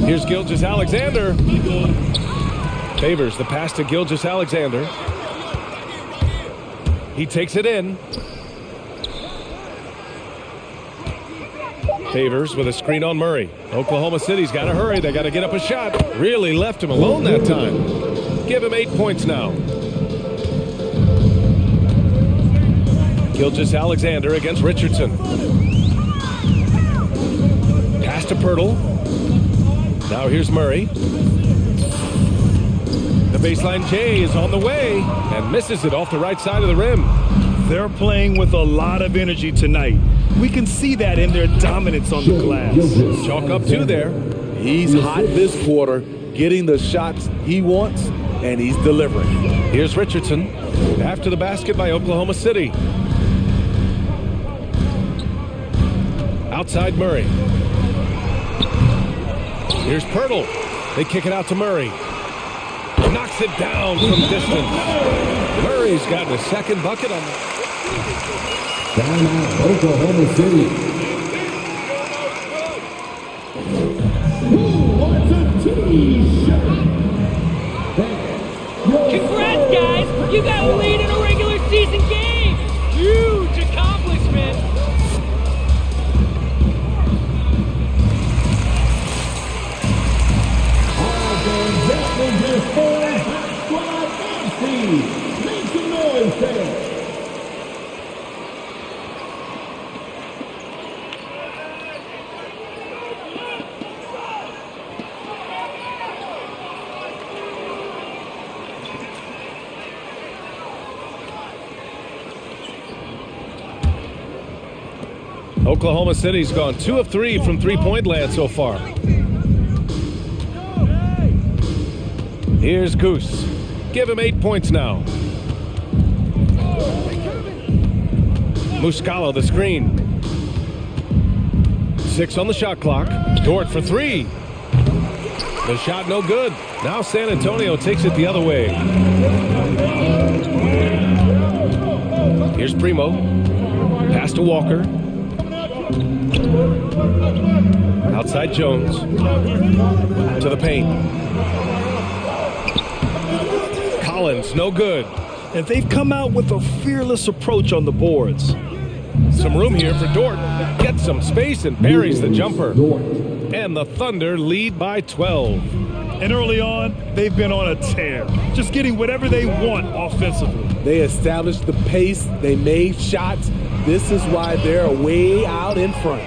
Here's Gilgeous-Alexander. Favors the pass to Gilgeous-Alexander. He takes it in. Favors with a screen on Murray. Oklahoma City's got to hurry. They got to get up a shot. Really left him alone that time. Give him 8 points now. Gilgeous-Alexander against Richardson. Pass to Pirtle. Now here's Murray. The baseline J is on the way and misses it off the right side of the rim.
They're playing with a lot of energy tonight. We can see that in their dominance on the glass.
Chalk up 2 there.
He's hot this quarter, getting the shots he wants, and he's delivering.
Here's Richardson after the basket by Oklahoma City. Outside Murray. Here's Pirtle. They kick it out to Murray. Knocks it down from distance. Murray's gotten a second bucket on the...
Timeout, Oklahoma City. Who wants a T-shirt?
Congrats, guys! You got a lead in a regular season game! Huge accomplishment!
All games up in your four. Squad MC. Make some noise there.
Oklahoma City's gone 2 of 3 from three-point land so far. Here's Goose. Give him 8 points now. Muscala the screen. 6 on the shot clock. Dort for 3. The shot no good. Now San Antonio takes it the other way. Here's Primo. Pass to Walker. Outside Jones. To the paint. Collins, no good.
And they've come out with a fearless approach on the boards.
Some room here for Dort. Gets some space and buries the jumper. And the Thunder lead by 12.
And early on, they've been on a tear. Just getting whatever they want offensively.
They established the pace. They made shots. This is why they're way out in front.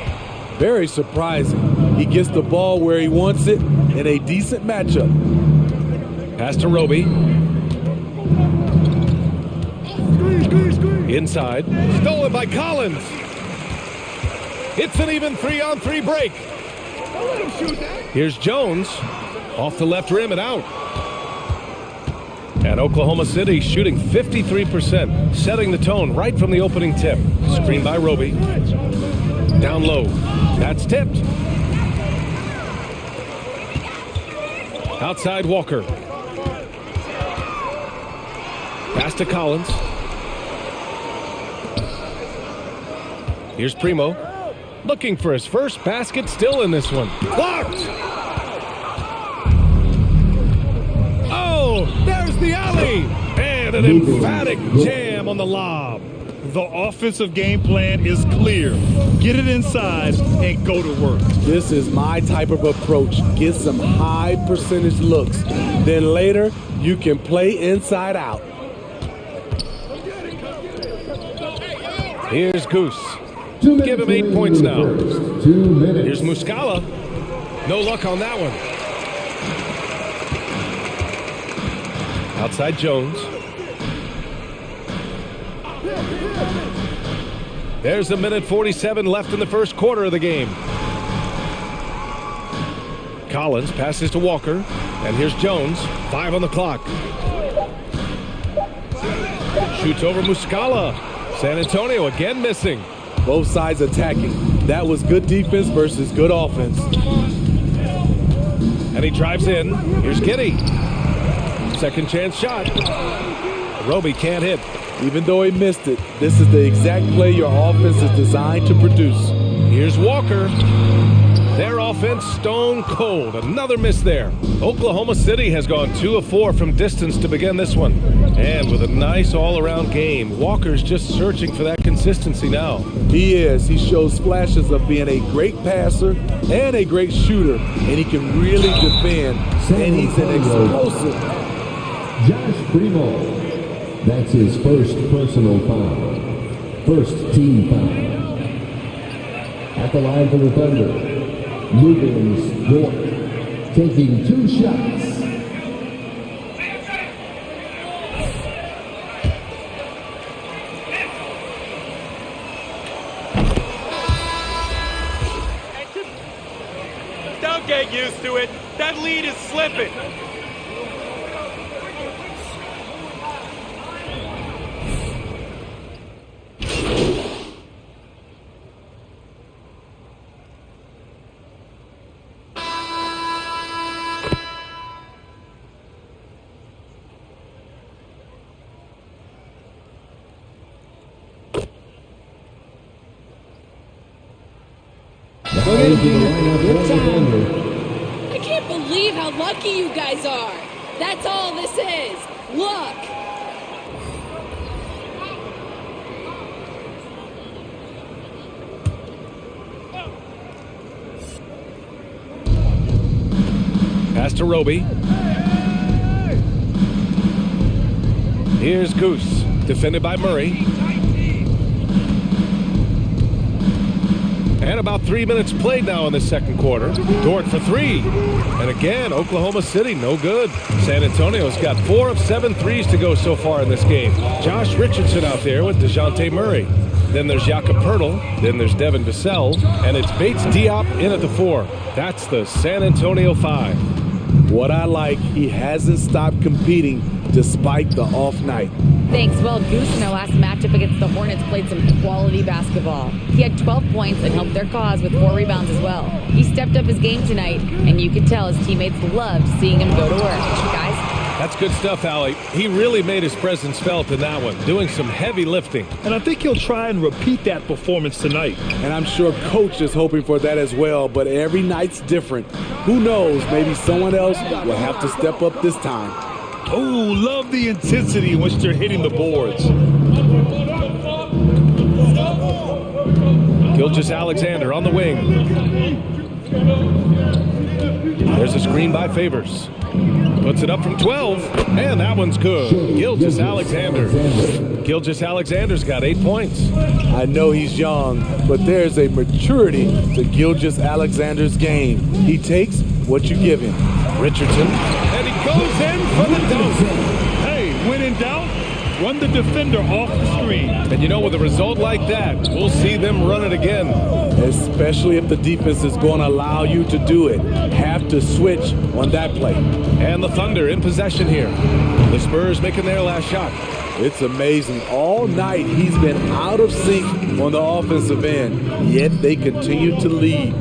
Very surprising. He gets the ball where he wants it in a decent matchup.
Pass to Roby. Inside. Stolen by Collins. It's an even 3-on-3 break. Here's Jones. Off the left rim and out. And Oklahoma City shooting 53%, setting the tone right from the opening tip. Screen by Roby. Down low. That's tipped. Outside Walker. Pass to Collins. Here's Primo. Looking for his first basket, still in this one. Blocked! Oh, there's the alley! And an emphatic jam on the lob.
The offensive game plan is clear. Get it inside and go to work.
This is my type of approach. Get some high percentage looks. Then later, you can play inside out.
Here's Goose. Give him 8 points now.
2 minutes.
Here's Muscala. No luck on that one. Outside Jones. There's a minute 47 left in the first quarter of the game. Collins passes to Walker. And here's Jones. 5 on the clock. Shoots over Muscala. San Antonio again missing.
Both sides attacking. That was good defense versus good offense.
And he drives in. Here's Giddey. Second chance shot. Roby can't hit.
Even though he missed it, this is the exact play your offense is designed to produce.
Here's Walker. Their offense stone cold. Another miss there. Oklahoma City has gone 2 of 4 from distance to begin this one. And with a nice all-around game, Walker's just searching for that consistency now.
He is. He shows flashes of being a great passer and a great shooter. And he can really defend. And he's an explosive.
Josh Primo. That's his first personal foul. First team foul. At the line for the Thunder. Lubins Dort taking 2 shots.
Don't get used to it. That lead is slipping.
Over to the lineup for the Thunder.
I can't believe how lucky you guys are. That's all this is. Luck.
Pass to Roby. Here's Goose, defended by Murray. And about 3 minutes played now in the second quarter. Dort for three. And again, Oklahoma City, no good. San Antonio's got 4 of 7 threes to go so far in this game. Josh Richardson out there with DeJounte Murray. Then there's Jakob Poeltl. Then there's Devin Vassell. And it's Bates Diop in at the 4. That's the San Antonio 5.
What I like, he hasn't stopped competing despite the off night.
Thanks. Well, Goose in their last matchup against the Hornets played some quality basketball. He had 12 points and helped their cause with 4 rebounds as well. He stepped up his game tonight, and you could tell his teammates loved seeing him go to work. Guys?
That's good stuff, Allie. He really made his presence felt in that one, doing some heavy lifting.
And I think he'll try and repeat that performance tonight.
And I'm sure Coach is hoping for that as well, but every night's different. Who knows, maybe someone else will have to step up this time.
Oh, love the intensity in which they're hitting the boards.
Gilgeous-Alexander on the wing. There's a screen by Favors. Puts it up from 12, and that one's good. Gilgeous-Alexander. Gilgeous-Alexander's got 8 points.
I know he's young, but there's a maturity to Gilgeous-Alexander's game. He takes what you give him.
Richardson, and he goes in for the dunk.
Hey, when in doubt, run the defender off the screen.
And you know, with a result like that, we'll see them run it again.
Especially if the defense is going to allow you to do it. Have to switch on that play.
And the Thunder in possession here. The Spurs making their last shot.
It's amazing. All night he's been out of sync on the offensive end, yet they continue to lead.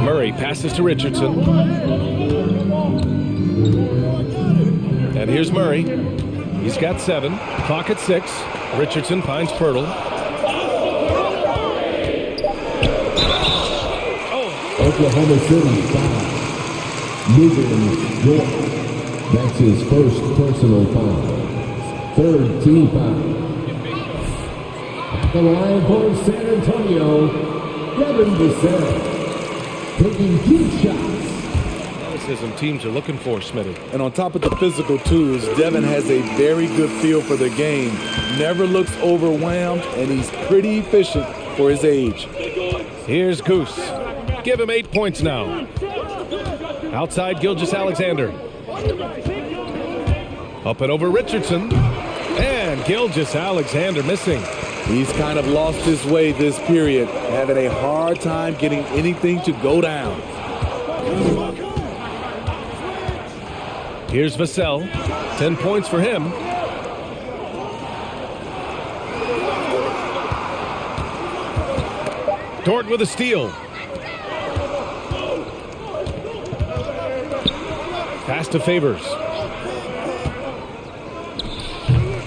Murray passes to Richardson. And here's Murray. He's got 7. Clock at 6. Richardson finds Poeltl.
Oklahoma City foul. Moving York. That's his first personal foul. 3rd team foul. At the line for San Antonio, Devin Vassell. Taking 2 shots.
Teams are looking for Smitty.
And on top of the physical tools, Devin has a very good feel for the game. Never looks overwhelmed, and he's pretty efficient for his age.
Here's Goose. Give him 8 points now. Outside Gilgeous-Alexander. Up and over Richardson. And Gilgeous-Alexander missing.
He's kind of lost his way this period, having a hard time getting anything to go down.
Here's Vassell. 10 points for him. Dort with a steal. Pass to Favors.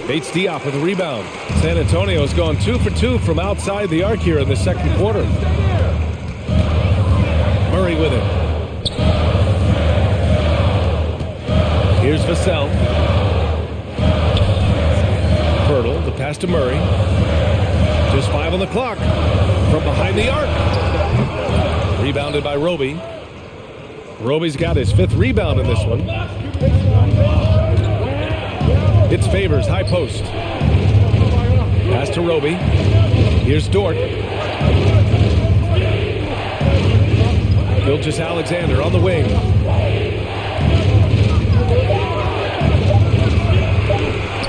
Bates Diop with a rebound. San Antonio's gone 2 for 2 from outside the arc here in the second quarter. Murray with it. Here's Vassell. Poeltl, the pass to Murray. Just 5 on the clock. From behind the arc. Rebounded by Roby. Roby's got his 5th rebound in this one. It's Favors, high post. Pass to Roby. Here's Dort. Gilgeous-Alexander on the wing.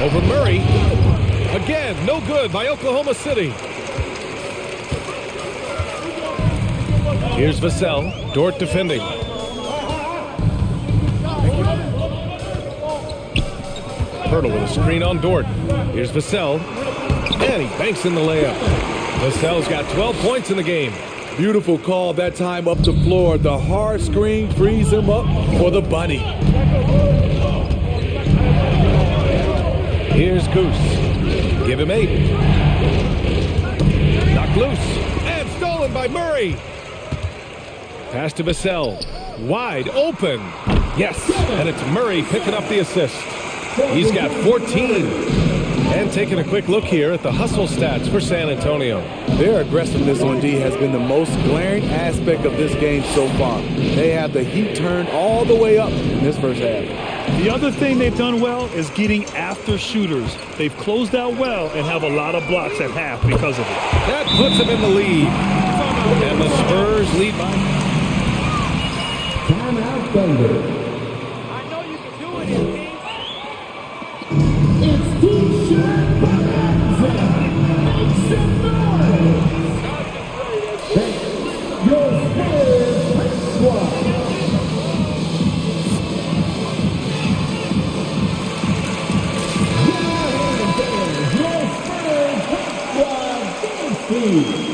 Over Murray. Again, no good by Oklahoma City. Here's Vassell. Dort defending. Poeltl with a screen on Dort. Here's Vassell. And he banks in the layup. Vassell's got 12 points in the game.
Beautiful call that time up the floor. The hard screen frees him up for the bunny.
Here's Goose. Give him 8. Knocked loose. And stolen by by Murray. Pass to Vassell. Wide open. Yes, and it's Murray picking up the assist. He's got 14. And taking a quick look here at the hustle stats for San Antonio.
Their aggressiveness on D has been the most glaring aspect of this game so far. They have the heat turned all the way up in this first half.
The other thing they've done well is getting after shooters. They've closed out well and have a lot of blocks at half because of it.
That puts them in the lead. And the Spurs lead by.
Timeout Thunder.
I know you can do it, Andy.
It's T-shirt Bonanza. Make some noise. Thank your Spurs Press Squad. Your Spurs Press Squad dynasty.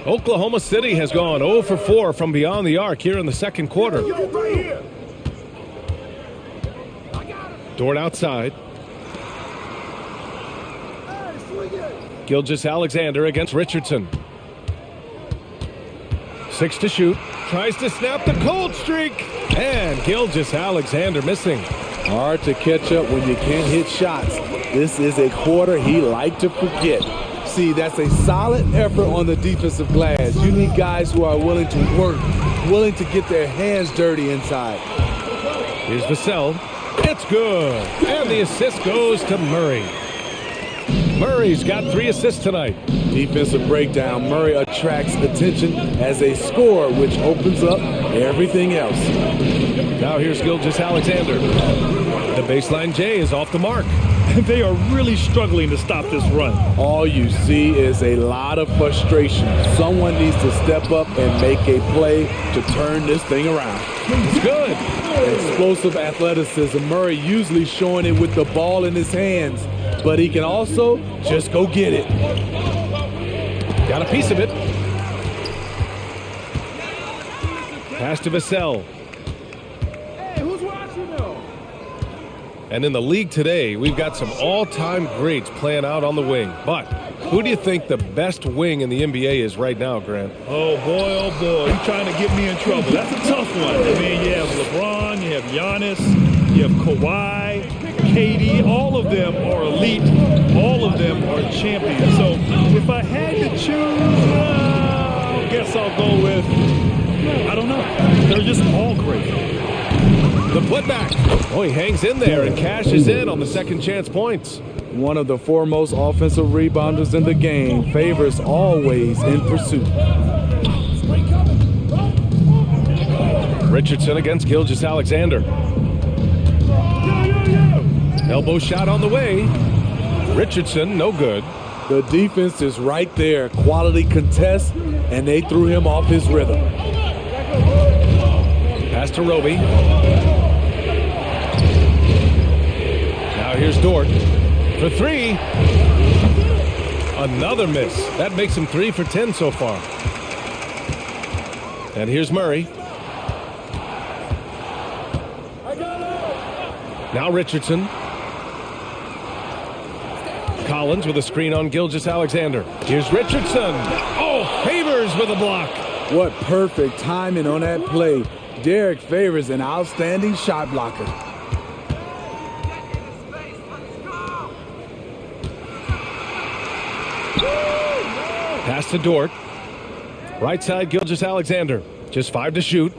Oklahoma City has gone 0 for 4 from beyond the arc here in the second quarter. Dort outside. Gilgeous-Alexander against Richardson. 6 to shoot. Tries to snap the cold streak. And Gilgeous-Alexander missing.
Hard to catch up when you can't hit shots. This is a quarter he liked to forget. See, that's a solid effort on the defensive glass. You need guys who are willing to work, willing to get their hands dirty inside.
Here's Vassell. It's good. And the assist goes to Murray. Murray's got 3 assists tonight.
Defensive breakdown. Murray attracts attention as a scorer, which opens up everything else.
Now here's Gilgeous-Alexander. The baseline J is off the mark.
They are really struggling to stop this run.
All you see is a lot of frustration. Someone needs to step up and make a play to turn this thing around.
It's good.
Explosive athleticism. Murray usually showing it with the ball in his hands, but he can also just go get it.
Got a piece of it. Pass to Vassell. And in the league today, we've got some all-time greats playing out on the wing. But who do you think the best wing in the NBA is right now, Grant?
Oh, boy, you're trying to get me in trouble. That's a tough one. I mean, you have LeBron, you have Giannis, you have Kawhi, KD. All of them are elite. All of them are champions. So if I had to choose, I guess I'll go with, I don't know. They're just all great.
The putback. Oh, he hangs in there and cashes in on the second chance points.
One of the foremost offensive rebounders in the game. Favors always in pursuit.
Richardson against Gilgeous-Alexander. Elbow shot on the way. Richardson, no good.
The defense is right there. Quality contest, and they threw him off his rhythm.
Pass to Roby. Now here's Dort for 3. Another miss. That makes him 3 for 10 so far. And here's Murray. Now Richardson. Collins with a screen on Gilgeous-Alexander. Here's Richardson. Oh, Favors with a block.
What perfect timing on that play. Derek Favors, an outstanding shot blocker.
Pass to Dort. Right side, Gilgeous-Alexander. Just 5 to shoot.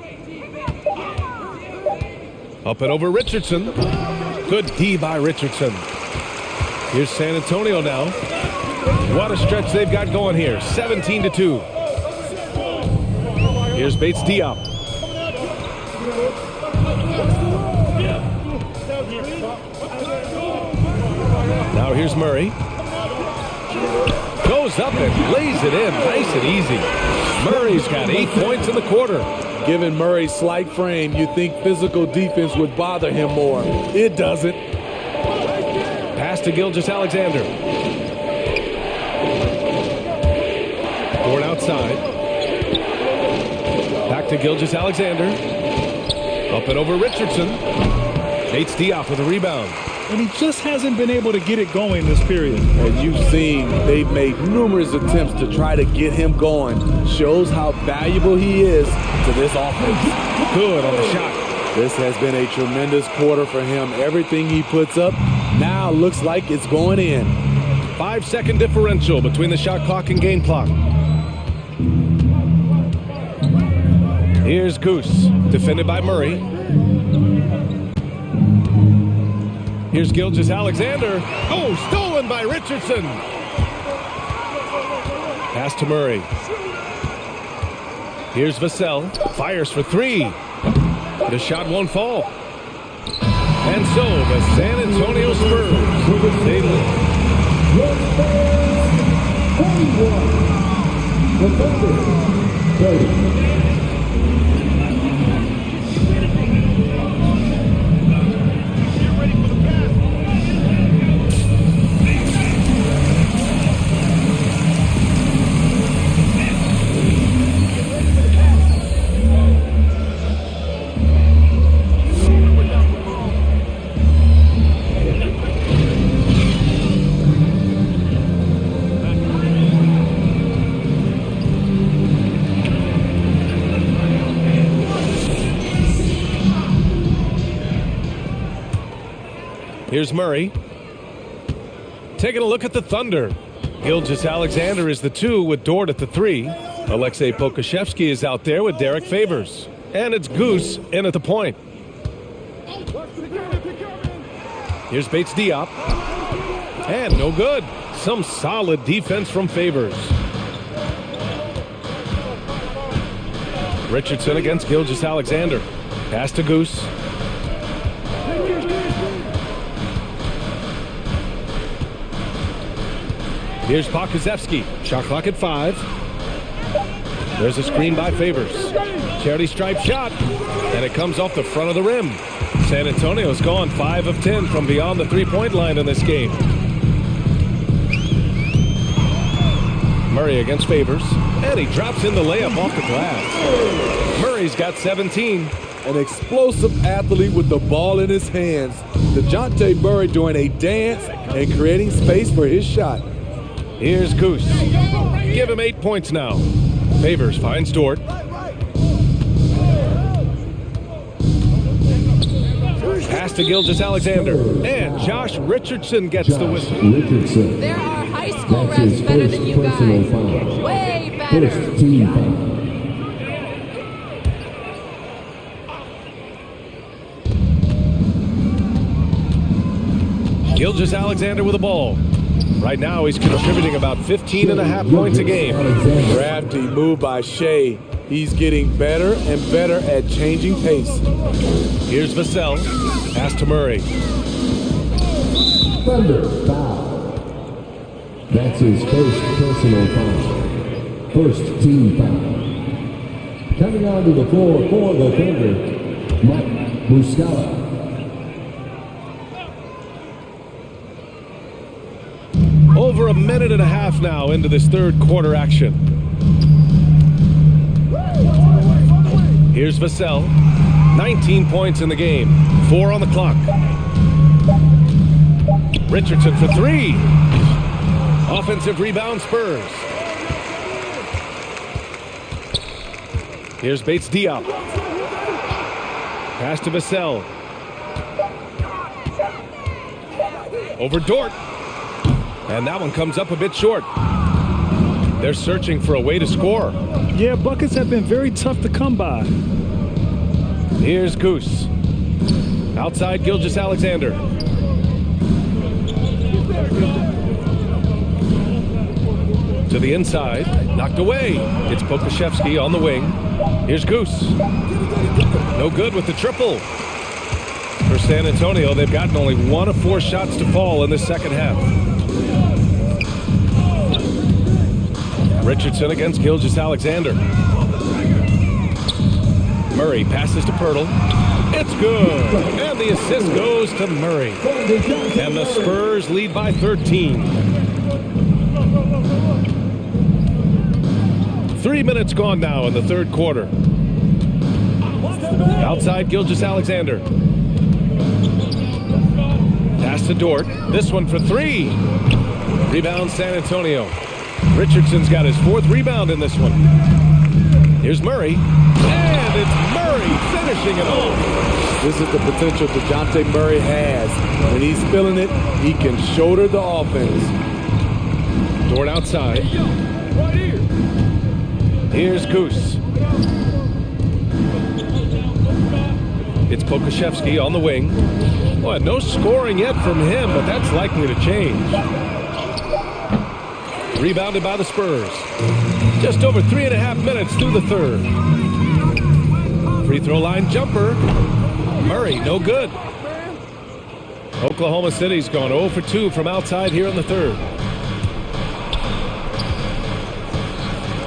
Up and over Richardson. Good D by Richardson. Here's San Antonio now. What a stretch they've got going here. 17-2. Here's Bates Diop. Now here's Murray. Goes up and lays it in. Nice and easy. Murray's got 8 points in the quarter.
Given Murray's slight frame, you'd think physical defense would bother him more. It doesn't.
Pass to Gilgeous-Alexander. outside. Back to Gilgeous-Alexander. Up and over Richardson. Bates Diop with a rebound.
And he just hasn't been able to get it going this period.
As you've seen, they've made numerous attempts to try to get him going. Shows how valuable he is to this offense.
Good on the shot.
This has been a tremendous quarter for him. Everything he puts up now looks like it's going in.
5-second differential between the shot clock and game clock. Here's Goose, defended by Murray. Here's Gilgeous-Alexander. Oh, stolen by Richardson. Pass to Murray. Here's Vassell. Fires for three. The shot won't fall. And so the San Antonio Spurs, they lead.
The Thunder, 30.
Here's Murray. Taking a look at the Thunder. Gilgeous-Alexander is the 2 with Dort at the 3. Alexei Pokusevski is out there with Derek Favors. And it's Goose in at the point. Here's Bates Diop. And no good. Some solid defense from Favors. Richardson against Gilgeous-Alexander. Pass to Goose. Here's Pokusevski. Shot clock at 5. There's a screen by Favors. Charity stripe shot. And it comes off the front of the rim. San Antonio's gone 5 of 10 from beyond the three-point line in this game. Murray against Favors. And he drops in the layup off the glass. Murray's got 17.
An explosive athlete with the ball in his hands. DeJounte Murray doing a dance and creating space for his shot.
Here's Goose. Give him 8 points now. Favors finds Dort. Pass to Gilgeous-Alexander. And Josh Richardson gets the whistle.
Richardson.
There are high school
That's
refs
his
better
first
than you
personal
guys.
foul.
Way better.
First team foul.
Gilgeous-Alexander with the ball. Right now, he's contributing about 15.5 points a game.
Crafty move by Shea. He's getting better and better at changing pace.
Here's Vassell. Pass to Murray.
Thunder foul. That's his first personal foul. First team foul. Coming onto the floor for the Thunder, Mike Muscala.
Over a minute and a half now into this third quarter action. Here's Vassell. 19 points in the game. 4 on the clock. Richardson for 3. Offensive rebound Spurs. Here's Bates Diop. Pass to Vassell. Over Dort. And that one comes up a bit short. They're searching for a way to score.
Yeah, buckets have been very tough to come by.
Here's Goose. Outside Gilgeous-Alexander. To the inside. Knocked away. It's Pokusevski on the wing. Here's Goose. No good with the triple. For San Antonio, they've gotten only 1 of 4 shots to fall in the second half. Richardson against Gilgeous-Alexander. Murray passes to Pirtle. It's good. And the assist goes to Murray. And the Spurs lead by 13. 3 minutes gone now in the third quarter. Outside, Gilgeous-Alexander. Pass to Dort. This one for three. Rebound, San Antonio. Richardson's got his 4th rebound in this one. Here's Murray. And it's Murray finishing it off.
This is the potential DeJounte Murray has. When he's feeling it, he can shoulder the offense.
Dort outside. Here's Goose. It's Pokuševski on the wing. Well, no scoring yet from him, but that's likely to change. Rebounded by the Spurs. Just over 3.5 minutes through the third. Free throw line jumper. Murray, no good. Oklahoma City's gone 0 for 2 from outside here in the third.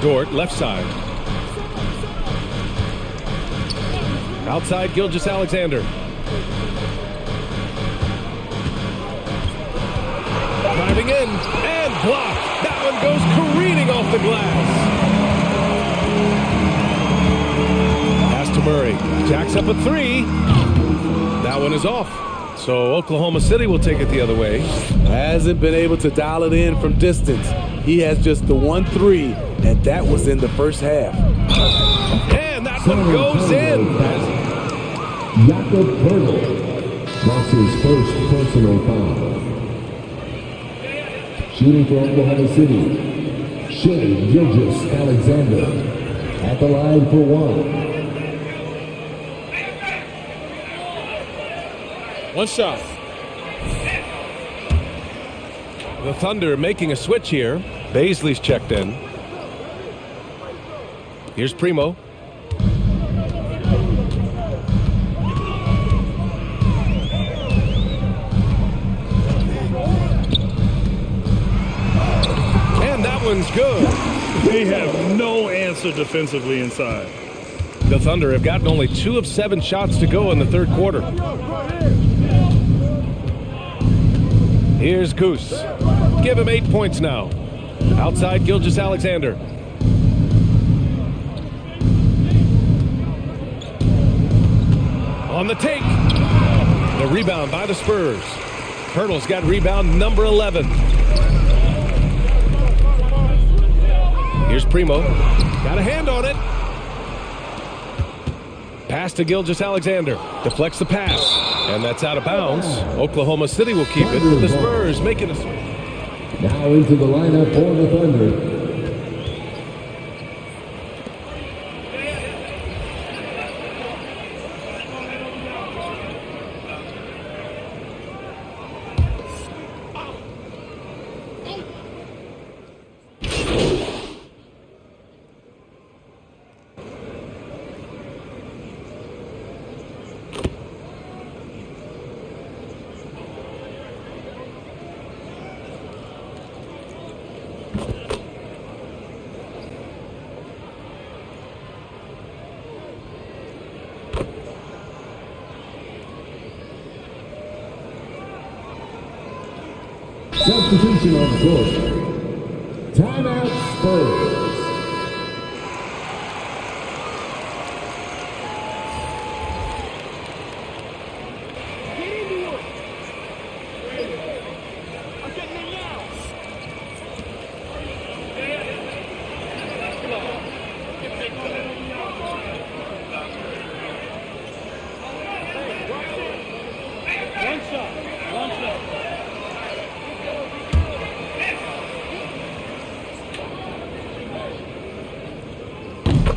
Dort, left side. Outside, Gilgeous-Alexander. Driving in and blocked. That one goes careening off the glass. Pass to Murray. Jacks up a 3. That one is off. So Oklahoma City will take it the other way.
Hasn't been able to dial it in from distance. He has just the 1-3, and that was in the first half.
And that one goes in.
Jakob Poeltl. That's his first personal foul. Shooting for Oklahoma City, Shai Gilgeous-Alexander at the line for 1.
One shot. The Thunder making a switch here. Baisley's checked in. Here's Primo. And that one's good.
They have no answer defensively inside.
The Thunder have gotten only 2 of 7 shots to go in the third quarter. Here's Goose. Give him 8 points now. Outside, Gilgeous-Alexander. On the take. The rebound by the Spurs. Poeltl's got rebound number 11. Here's Primo. Got a hand on it. Pass to Gilgeous-Alexander. Deflects the pass. And that's out of bounds. Oklahoma City will keep it. The Spurs making a switch.
Now into the lineup for the Thunder. Substitution on the court. Timeout Spurs.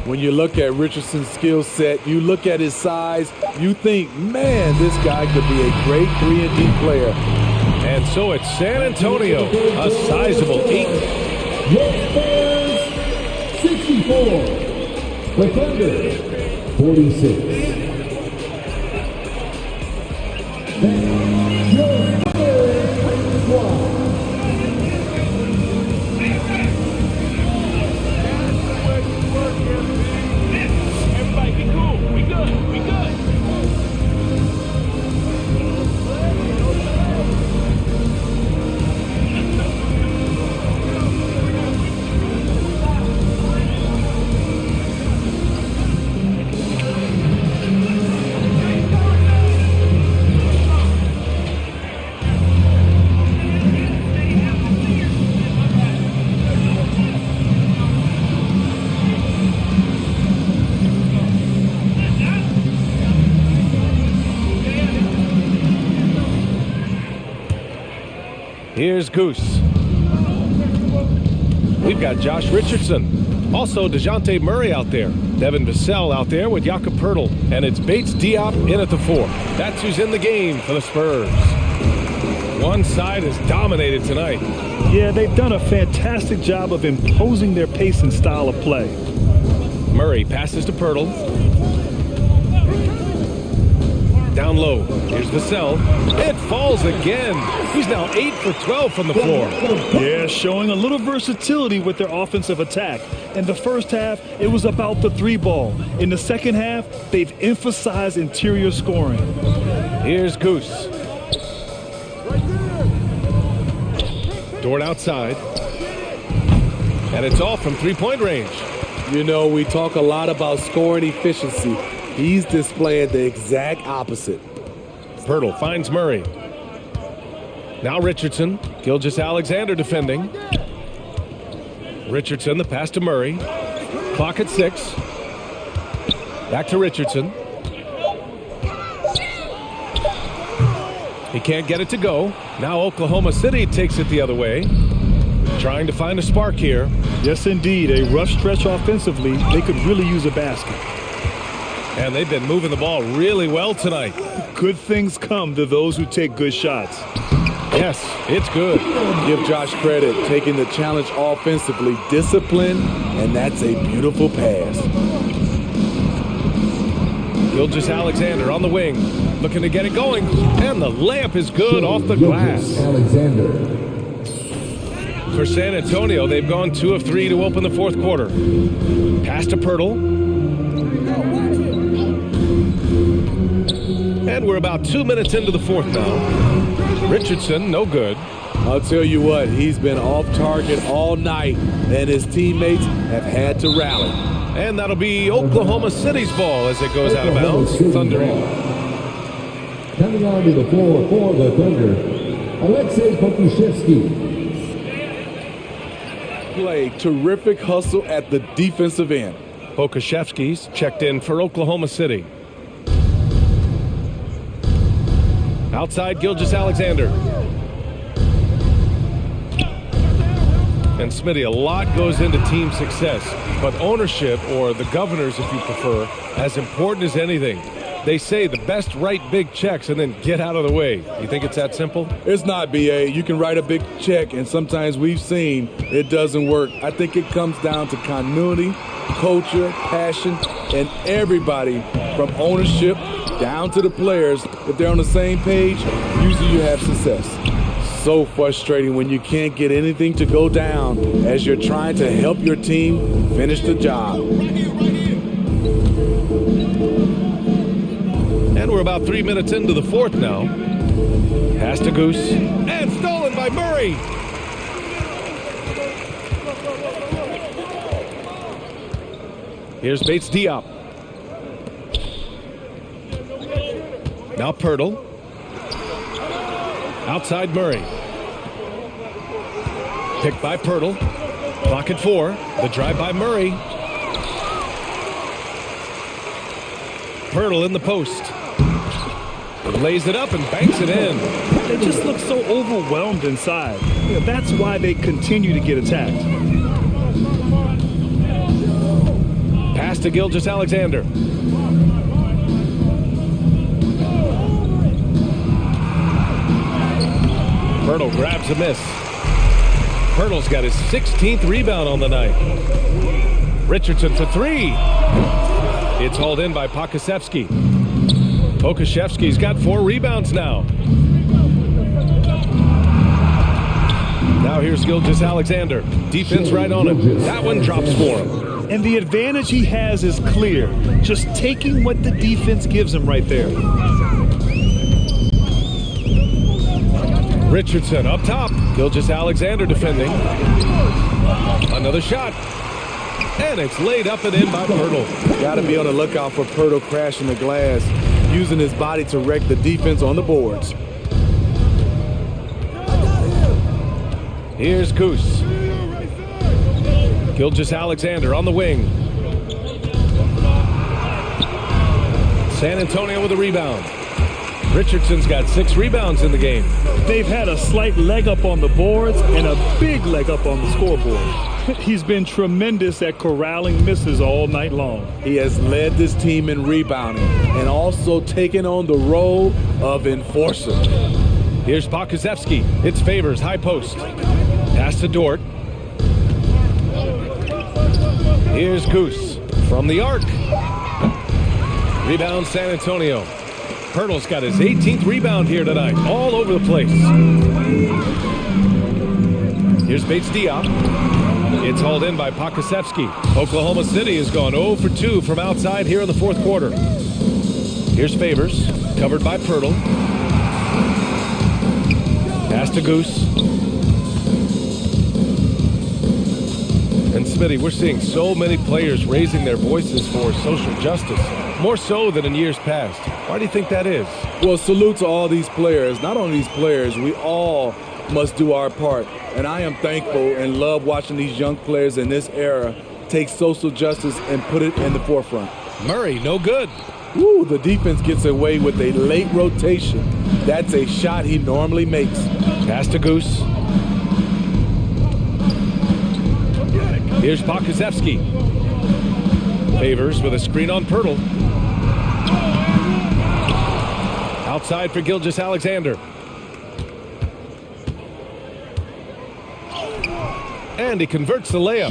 When you look at Richardson's skill set, you look at his size, you think, man, this guy could be a great 3-and-D player.
And so it's San Antonio, a sizable 8.
Spurs 64. The Thunder 46. That's your Spurs squad.
Everybody be cool. We good. We good.
Here's Goose. We've got Josh Richardson. Also, DeJounte Murray out there. Devin Vassell out there with Jakob Poeltl. And it's Bates Diop in at the 4. That's who's in the game for the Spurs. One side is dominated tonight.
Yeah, they've done a fantastic job of imposing their pace and style of play.
Murray passes to Poeltl. Down low. Here's Vassell. It falls again. He's now 8 for 12 from the floor.
Yeah, showing a little versatility with their offensive attack. In the first half, it was about the 3 ball. In the second half, they've emphasized interior scoring.
Here's Goose. Dort outside. And it's all from three-point range.
You know, we talk a lot about scoring efficiency. He's displaying the exact opposite.
Poeltl finds Murray. Now Richardson. Gilgeous-Alexander defending. Richardson, the pass to Murray. Clock at 6. Back to Richardson. He can't get it to go. Now Oklahoma City takes it the other way. Trying to find a spark here.
Yes, indeed. A rough stretch offensively. They could really use a basket.
And they've been moving the ball really well tonight.
Good things come to those who take good shots.
Yes, it's good.
Give Josh credit, taking the challenge offensively, discipline, and that's a beautiful pass.
Gilgeous-Alexander on the wing, looking to get it going, and the layup is good off the glass.
Alexander.
For San Antonio, they've gone 2 of 3 to open the fourth quarter. Pass to Poeltl. And we're about 2 minutes into the fourth now. Richardson, no good.
I'll tell you what, he's been off target all night, and his teammates have had to rally.
And that'll be Oklahoma City's ball as it goes out of bounds. Thunder in.
Coming onto the floor for the Thunder, Alexei Pokusevski.
Play, terrific hustle at the defensive end.
Pokusevski's checked in for Oklahoma City. Outside, Gilgeous-Alexander. And Smitty, a lot goes into team success, but ownership, or the governors if you prefer, as important as anything. They say the best write big checks and then get out of the way. You think it's that simple?
It's not, B.A. You can write a big check, and sometimes we've seen it doesn't work. I think it comes down to continuity, culture, passion, and everybody from ownership down to the players. If they're on the same page, usually you have success. So frustrating when you can't get anything to go down as you're trying to help your team finish the job.
And we're about 3 minutes into the fourth now. Pass to Goose. And stolen by Murray. Here's Bates Diop. Now Poeltl. Outside Murray. Picked by Poeltl. Clock at 4. The drive by Murray. Poeltl in the post. Lays it up and banks it in.
They just look so overwhelmed inside. Yeah, that's why they continue to get attacked.
Pass to Gilgeous-Alexander. Poeltl grabs a miss. Poeltl's got his 16th rebound on the night. Richardson for 3. It's hauled in by Pokusevski. Pokusevski's got 4 rebounds now. Now here's Gilgeous-Alexander. Defense right on him. That one drops for him.
And the advantage he has is clear. Just taking what the defense gives him right there.
Richardson up top. Gilgeous-Alexander defending. Another shot. And it's laid up and in by Poeltl.
Got to be on the lookout for Poeltl crashing the glass, using his body to wreck the defense on the boards.
Here's Goose. Gilgeous-Alexander on the wing. San Antonio with a rebound. Richardson's got 6 rebounds in the game.
They've had a slight leg up on the boards and a big leg up on the scoreboard. He's been tremendous at corralling misses all night long.
He has led this team in rebounding and also taken on the role of enforcer.
Here's Pokusevski. It's Favors, high post. Pass to Dort. Here's Goose from the arc. Rebound San Antonio. Pirtle's got his 18th rebound here tonight. All over the place. Here's Bates Diop. It's hauled in by Pokusevski. Oklahoma City has gone 0 for 2 from outside here in the fourth quarter. Here's Favors, covered by Pirtle. Pass to Goose. And Smitty, we're seeing so many players raising their voices for social justice, more so than in years past. Why do you think that is?
Well, salute to all these players. Not only these players, we all must do our part. And I am thankful and love watching these young players in this era take social justice and put it in the forefront.
Murray, no good.
Woo, the defense gets away with a late rotation. That's a shot he normally makes.
Pass to Goose. Here's Pokusevski. Favors with a screen on Pirtle. Outside for Gilgeous-Alexander. And he converts the layup.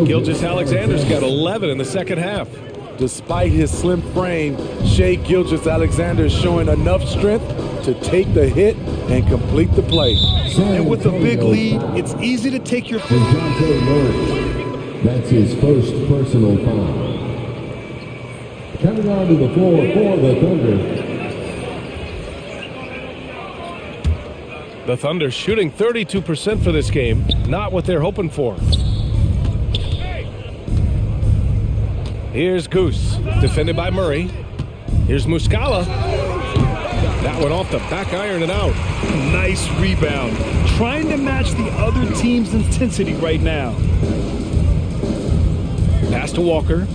Gilgeous-Alexander's got 11 in the second half.
Despite his slim frame, Shai Gilgeous-Alexander is showing enough strength to take the hit and complete the play.
And with a big lead, it's easy to take your foot.
That's his first personal foul. Coming onto the floor for the Thunder.
The Thunder shooting 32% for this game. Not what they're hoping for. Here's Goose, defended by Murray. Here's Muscala. That one off the back iron and out.
Nice rebound. Trying to match the other team's intensity right now.
Pass to Walker.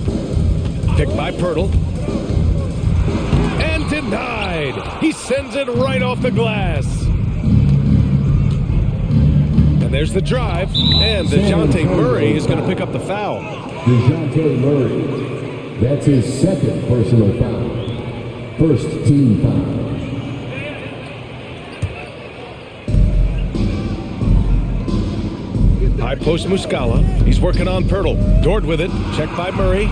Picked by Pirtle. And denied. He sends it right off the glass. And there's the drive. And DeJounte Murray is going to pick up the foul.
DeJounte Murray. That's his second personal foul. First team foul.
High post Muscala. He's working on Pirtle. Dort with it. Checked by Murray.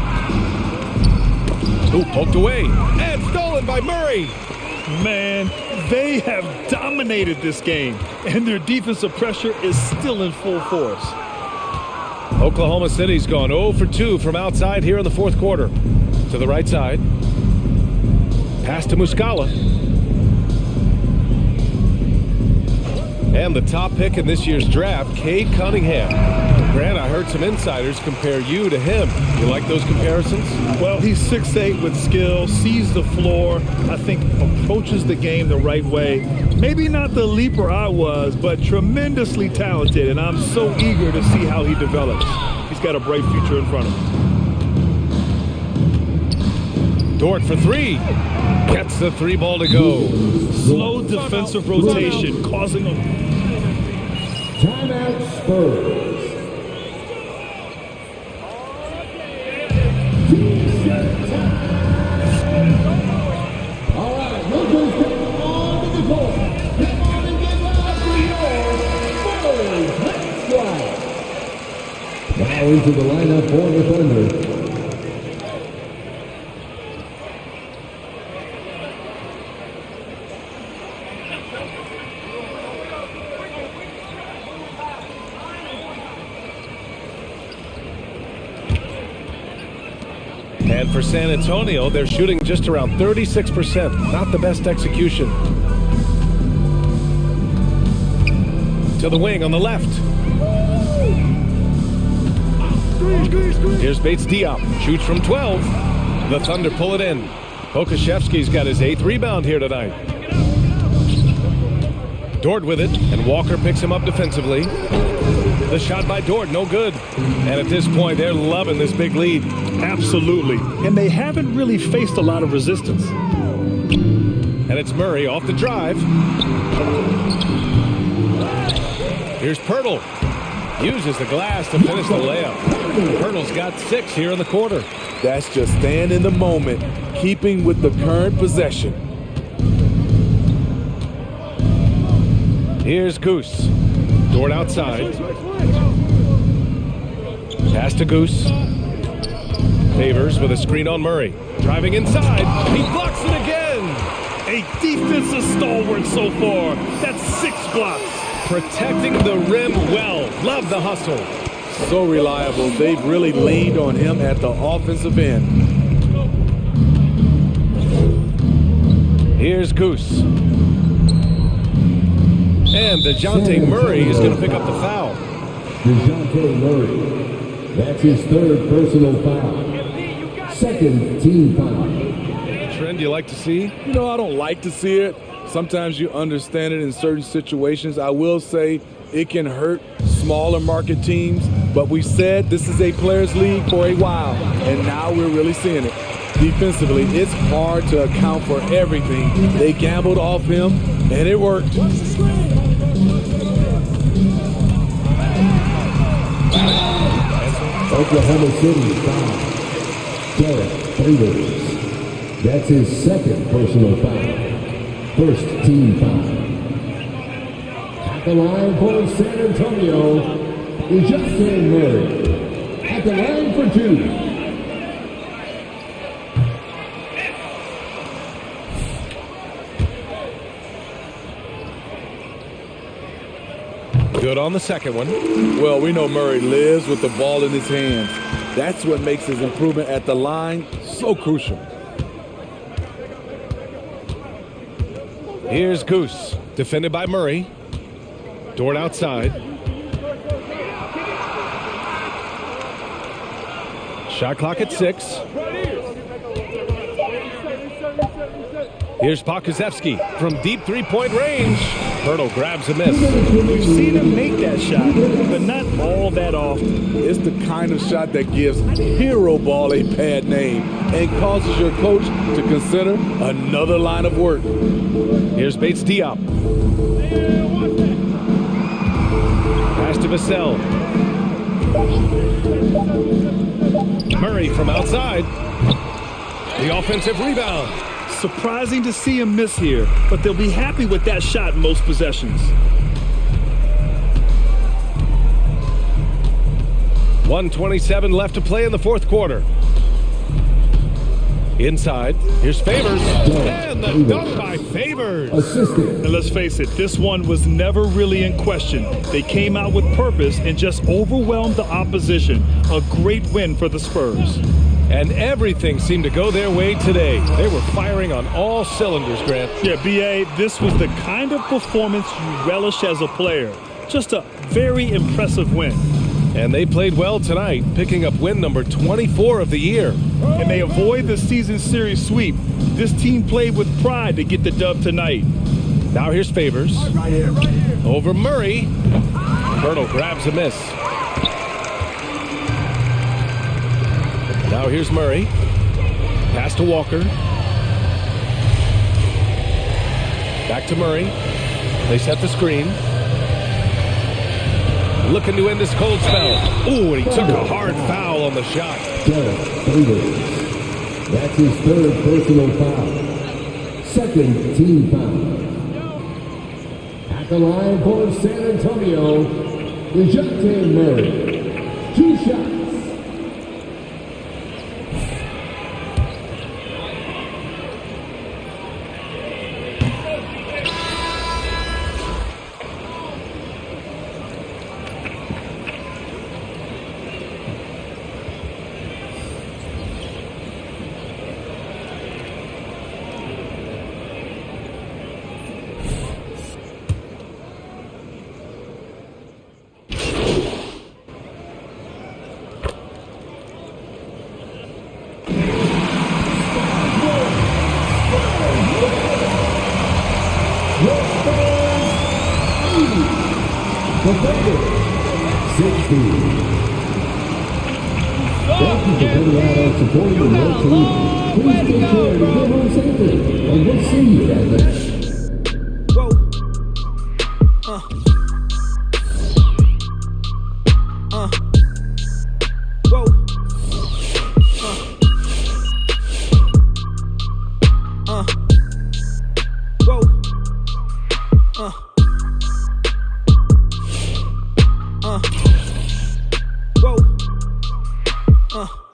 Ooh, poked away. And stolen by Murray.
Man, they have dominated this game, and their defensive pressure is still in full force.
Oklahoma City's gone 0 for 2 from outside here in the fourth quarter. To the right side. Pass to Muscala. And the top pick in this year's draft, Cade Cunningham. Grant, I heard some insiders compare you to him. You like those comparisons?
Well, he's 6'8" with skill, sees the floor, I think approaches the game the right way. Maybe not the leaper I was, but tremendously talented, and I'm so eager to see how he develops. He's got a bright future in front of him.
Dort for three. Gets the three ball to go.
Slow defensive rotation, causing a...
Timeout Spurs. All right, look who's coming on to the court. Come on and get loud for your Spurs. Let's go. Now into the lineup for the Thunder.
And for San Antonio, they're shooting just around 36%. Not the best execution. To the wing on the left. Here's Bates Diop. Shoots from 12. The Thunder pull it in. Pokusevski's got his 8th rebound here tonight. Dort with it, and Walker picks him up defensively. The shot by Dort, no good. And at this point, they're loving this big lead.
Absolutely. And they haven't really faced a lot of resistance.
And And it's Murray off the drive. Here's Pirtle. Uses the glass to finish the layup. Pirtle's got 6 here in the quarter.
That's just staying in the moment, keeping with the current possession.
Here's Goose. Dort outside. Pass to Goose. Favors with a screen on Murray. Driving inside. He blocks it again.
A defensive stalwart so far. That's 6 blocks.
Protecting the rim well. Love the hustle.
So reliable. They've really leaned on him at the offensive end.
Here's Goose. And DeJounte Murray is going to pick up the foul.
DeJounte Murray. That's his 3rd personal foul. 2nd team foul.
Trend you like to see?
You know, I don't like to see it. Sometimes you understand it in certain situations. I will say it can hurt smaller market teams, but we said this is a players' league for a while, and now we're really seeing it. Defensively, it's hard to account for everything. They gambled off him, and it worked.
Oklahoma City foul. Derek Favors. That's his 2nd personal foul. 1st team foul. At the line for San Antonio, DeJounte Murray. At the line for 2.
Good on the second one.
Well, we know Murray lives with the ball in his hands. That's what makes his improvement at the line so crucial.
Here's Goose, defended by Murray. Dort outside. Shot clock at 6. Here's Pokusevski from deep 3-point range. Pirtle grabs a miss.
We've seen him make that shot, but not all that often.
It's the kind of shot that gives hero ball a bad name and causes your coach to consider another line of work.
Here's Bates Diop. Pass to Vassell. Murray from outside. The offensive rebound.
Surprising to see him miss here, but they'll be happy with that shot in most possessions.
1:27 left to play in the 4th quarter. Inside, here's Favors. And the dunk by Favors.
And let's face it, this one was never really in question. They came out with purpose and just overwhelmed the opposition. A great win for the Spurs.
And everything seemed to go their way today. They were firing on all cylinders, Grant.
Yeah, B.A., this was the kind of performance you relish as a player. Just a very impressive win.
And they played well tonight, picking up win number 24 of the year.
And they avoid the season series sweep. This team played with pride to get the dub tonight.
Now here's Favors. Over Murray. Pirtle grabs a miss. Now here's Murray. Pass to Walker. Back to Murray. They set the screen. Looking to end this cold spell. Ooh, and he took a hard foul on the shot.
That's his 3rd personal foul. 2nd team foul. At the line for San Antonio, DeJounte Murray. 2 shots. Defender, 60. Thank you for coming out and supporting your team. Please take care of your home safety and good senior on the bench.
Whoa. Whoa. Whoa. Whoa.